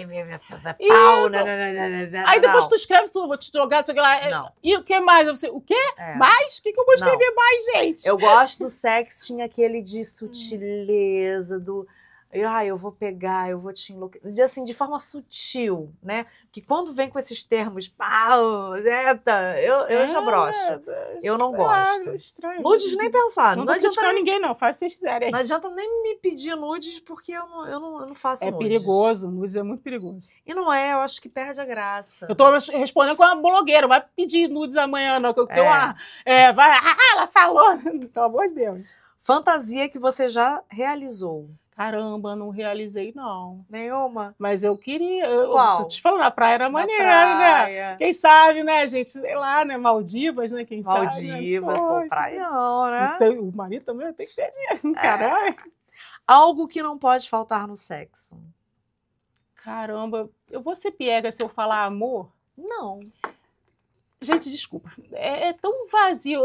aí depois tu escreve tudo, vou te jogar, lá. E o que mais? O quê? Mais? O que eu vou escrever mais, gente? Eu gosto do sexting, aquele de sutileza, do... eu vou pegar, eu vou te enlouquecer. Assim, de forma sutil, né? Porque quando vem com esses termos, pau, zeta, eu já broxo. Eu não gosto. Estranho. Nudes nem pensar. Não adianta ninguém, não. Faz o que vocês quiserem. Não adianta nem me pedir nudes, porque eu não faço nudes. É perigoso. Nudes é muito perigoso. E não é, eu acho que perde a graça. Eu tô respondendo com uma blogueira. Vai pedir nudes amanhã, não. Ela falou. Pelo amor de Deus. Fantasia que você já realizou. Caramba, não realizei, não. Nenhuma? Mas eu queria. Qual? Tô te falando, a praia era maneira, né? Quem sabe, né, gente? Sei lá, né? Maldivas, né? Quem sabe. Maldivas, pô, praião, né? Então, o marido também tem que ter dinheiro, caralho. Algo que não pode faltar no sexo. Caramba, eu vou ser piega se eu falar amor? Não. Gente, desculpa. É tão vazio.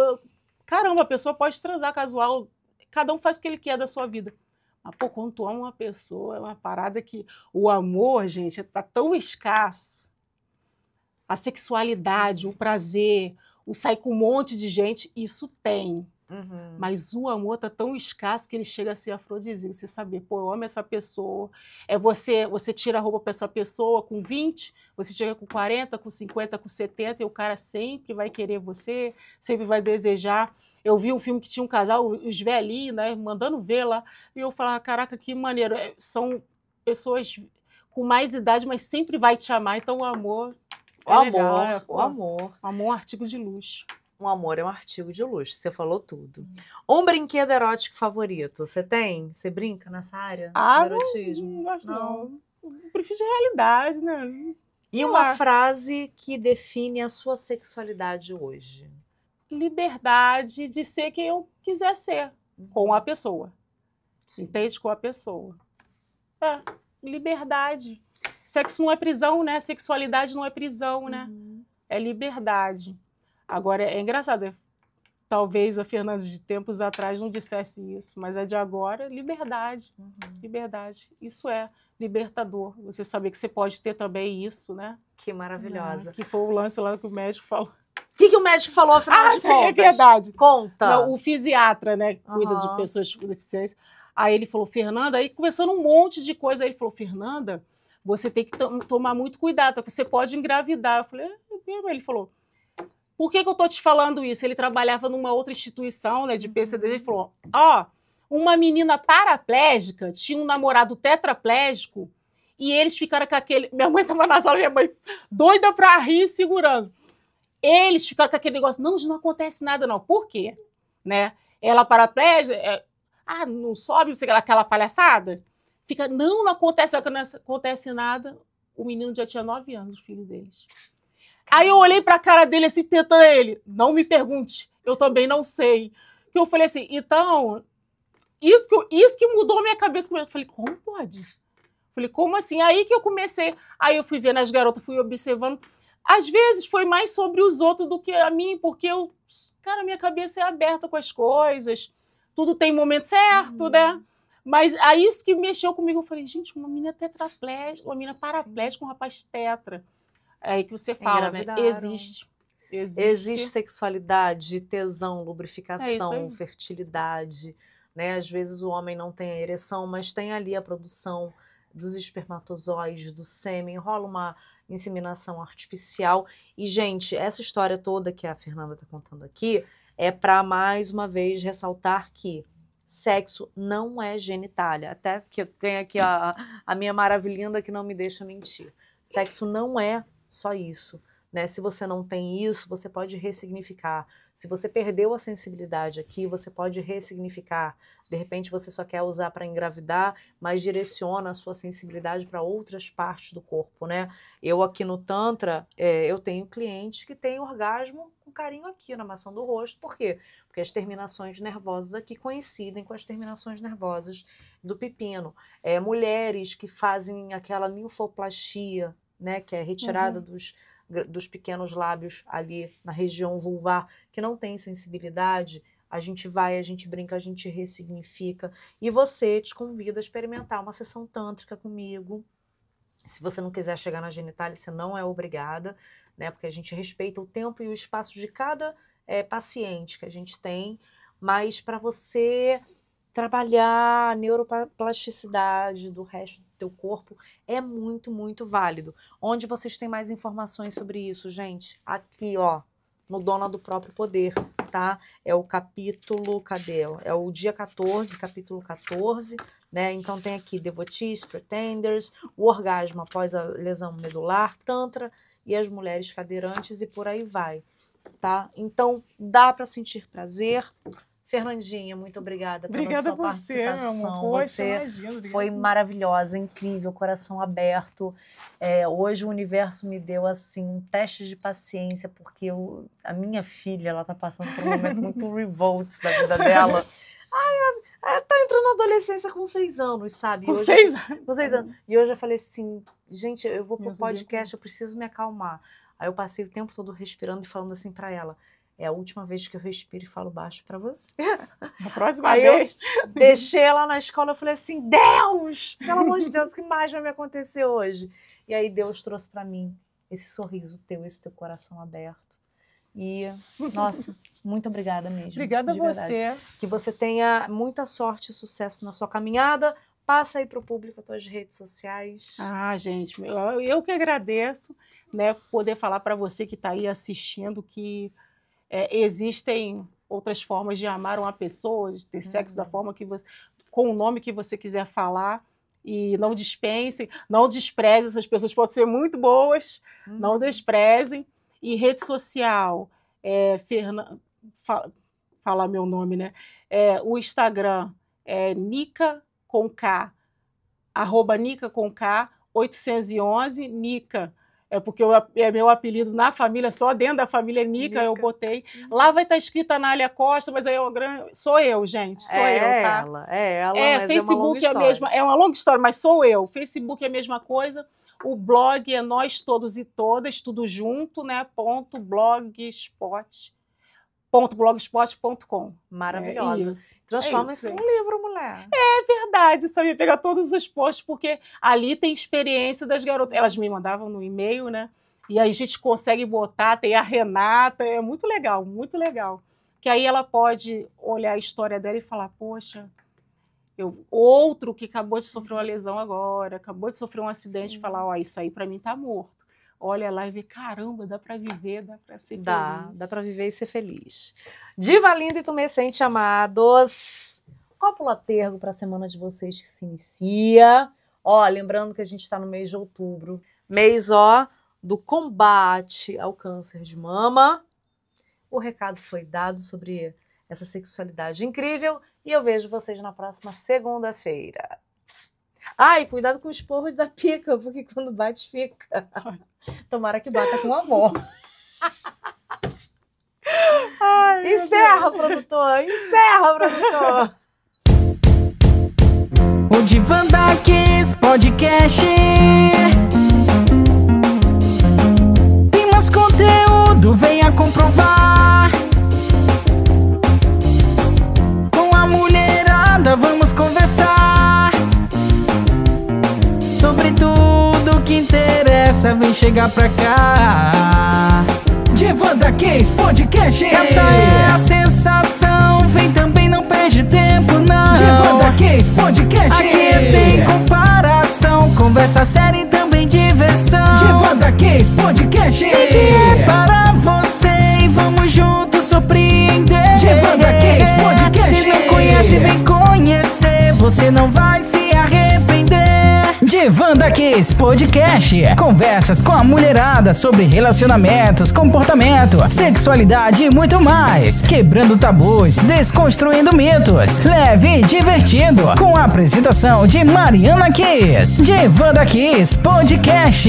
Caramba, a pessoa pode transar casual. Cada um faz o que ele quer da sua vida. Mas, pô, quando tu ama uma pessoa, é uma parada que... O amor, gente, tá tão escasso. A sexualidade, o prazer, o sair com um monte de gente, isso tem. Uhum. Mas o amor tá tão escasso que ele chega a ser afrodisíaco. Você saber, pô, eu amo essa pessoa. Você tira a roupa pra essa pessoa com 20, você chega com 40, com 50, com 70, e o cara sempre vai querer você, sempre vai desejar. Eu vi um filme que tinha um casal, os velhinhos, né, mandando ver lá, e eu falava, caraca, que maneiro. São pessoas com mais idade, mas sempre vai te amar, então o amor... O amor é um artigo de luxo. Um amor é um artigo de luxo, você falou tudo. Um brinquedo erótico favorito, você tem? Você brinca nessa área do erotismo? Não gosto não. Eu prefiro de realidade, né? E uma frase que define a sua sexualidade hoje? Liberdade de ser quem eu quiser ser, com a pessoa. Entende? Com a pessoa. Liberdade. Sexo não é prisão, né? Sexualidade não é prisão, né? É liberdade. Agora, é engraçado, talvez a Fernanda de tempos atrás não dissesse isso, mas a de agora, liberdade. Liberdade. Isso é libertador. Você saber que você pode ter também isso, né? Que maravilhosa. Que foi o lance lá que o médico falou. O que o médico falou, afinal de contas? É verdade. Conta. Não, o fisiatra, né, que cuida de pessoas com deficiência. Aí ele falou, Fernanda, aí conversando um monte de coisa, aí ele falou, Fernanda, você tem que tomar muito cuidado, porque você pode engravidar. Eu falei, ele falou, por que eu tô te falando isso? Ele trabalhava numa outra instituição, né, de PCD, ele falou, uma menina paraplégica tinha um namorado tetraplégico e eles ficaram com aquele... Minha mãe estava na sala, minha mãe doida pra rir, segurando. Eles ficaram com aquele negócio, não acontece nada não. Por quê? Né? Ela paraplégica, não sobe, não sei lá, aquela palhaçada. Fica, não acontece nada. O menino já tinha 9 anos, o filho deles. Aí eu olhei pra cara dele assim, tentando ele. Não me pergunte, eu também não sei. Que eu falei assim, então, isso que mudou a minha cabeça. Eu falei, como pode? Falei, como assim? Aí que eu comecei. Aí eu fui vendo as garotas, fui observando. Às vezes foi mais sobre os outros do que a mim, porque minha cabeça é aberta com as coisas. Tudo tem momento certo, né? Mas aí isso que mexeu comigo, eu falei, gente, uma menina tetraplégica, uma menina paraplégica, um rapaz tetra. É aí que você fala, né? Existe sexualidade, tesão, lubrificação, fertilidade, né? Às vezes o homem não tem a ereção, mas tem ali a produção dos espermatozoides, do sêmen, rola uma inseminação artificial. E, gente, essa história toda que a Fernanda está contando aqui é para, mais uma vez, ressaltar que sexo não é genitália. Até que eu tenho aqui a minha maravilhinda que não me deixa mentir. Sexo não é só isso. né? Se você não tem isso, você pode ressignificar. Se você perdeu a sensibilidade aqui, você pode ressignificar. De repente você só quer usar para engravidar, mas direciona a sua sensibilidade para outras partes do corpo, né? Eu aqui no Tantra, eu tenho clientes que têm orgasmo com carinho aqui na maçã do rosto. Por quê? Porque as terminações nervosas aqui coincidem com as terminações nervosas do pepino. Mulheres que fazem aquela linfoplastia, né, que é retirada dos pequenos lábios ali na região vulvar, que não tem sensibilidade, a gente vai, a gente brinca, a gente ressignifica. E você te convida a experimentar uma sessão tântrica comigo. Se você não quiser chegar na genitália, você não é obrigada, né? Porque a gente respeita o tempo e o espaço de cada paciente que a gente tem, mas para você trabalhar a neuroplasticidade do resto do teu corpo é muito, muito válido. Onde vocês têm mais informações sobre isso, gente? Aqui, ó, no Dona do Próprio Poder, tá? É o capítulo, cadê? É o dia 14, capítulo 14, né? Então tem aqui Devotees, Pretenders, o orgasmo após a lesão medular, Tantra e as mulheres cadeirantes e por aí vai, tá? Então dá para sentir prazer. Fernandinha, muito obrigada pela sua participação. Meu amor. Poxa, você imagino, foi maravilhosa, incrível, coração aberto. Hoje o universo me deu assim um teste de paciência, porque a minha filha, ela tá passando por um momento muito revolts da vida dela. Tá entrando na adolescência com 6 anos, sabe? Com 6 anos? Com 6 anos. E hoje eu falei assim, gente, eu vou pro podcast, eu preciso me acalmar. Aí eu passei o tempo todo respirando e falando assim pra ela, é a última vez que eu respiro e falo baixo pra você. A próxima vez. Eu deixei ela na escola, eu falei assim, Deus, pelo amor de Deus, o que mais vai me acontecer hoje? E aí Deus trouxe pra mim esse sorriso teu, esse teu coração aberto. E, nossa, muito obrigada mesmo. Obrigada a você. Que você tenha muita sorte e sucesso na sua caminhada. Passa aí pro público as tuas redes sociais. Gente, eu que agradeço, né, poder falar para você que está aí assistindo que existem outras formas de amar uma pessoa, de ter sexo da forma que você, com o nome que você quiser falar, e não dispensem, não desprezem, essas pessoas podem ser muito boas, não desprezem. E rede social, falar meu nome, né? O Instagram é Nica com K, @Nica com K, 811, Nica. Porque é meu apelido na família, só dentro da família Nica eu botei. Lá vai estar escrita Anália Costa, mas aí sou eu, gente. Sou eu, tá? Ela, Facebook é uma longa história, mas sou eu. Facebook é a mesma coisa. O blog é Nós Todos e Todas, tudo junto, né? .blogspot.com. Maravilhosa. Transforma isso num livro, mulher. É verdade, sabia pegar todos os posts, porque ali tem experiência das garotas. Elas me mandavam no e-mail, né? E aí a gente consegue botar, tem a Renata, é muito legal, muito legal. Que aí ela pode olhar a história dela e falar, poxa, outro que acabou de sofrer uma lesão agora, acabou de sofrer um acidente, falar, isso aí pra mim tá morto. Olha lá e vê, caramba, dá pra viver, dá pra ser feliz. Dá pra viver e ser feliz. Diva linda e tumescente, amados. Cópula Tergo pra semana de vocês que se inicia. Lembrando que a gente tá no mês de outubro. Mês, do combate ao câncer de mama. O recado foi dado sobre essa sexualidade incrível. E eu vejo vocês na próxima segunda-feira. E cuidado com os esporros da pica, porque quando bate, fica. Tomara que bata com amor. Encerra, produtor! Encerra, produtor! O Divanda Kiss Podcast. Tem mais conteúdo, venha comprovar. Com a mulherada vamos conversar sobre tudo que interessa, vem chegar pra cá. Divanda Kiss Podcast. Essa é a sensação, vem também, não perde tempo não. Divanda Kiss Podcast. Aqui é sem comparação, conversa séria e também diversão. Divanda Kiss Podcast. Aqui é para você e vamos juntos surpreender. Divanda Kiss Podcast. Se não conhece, vem conhecer, você não vai se arrepender. Evanda Kiss Podcast. Conversas com a mulherada sobre relacionamentos, comportamento, sexualidade e muito mais. Quebrando tabus, desconstruindo mitos. Leve e divertido. Com a apresentação de Mariana Kiss. De Evanda Kiss Podcast.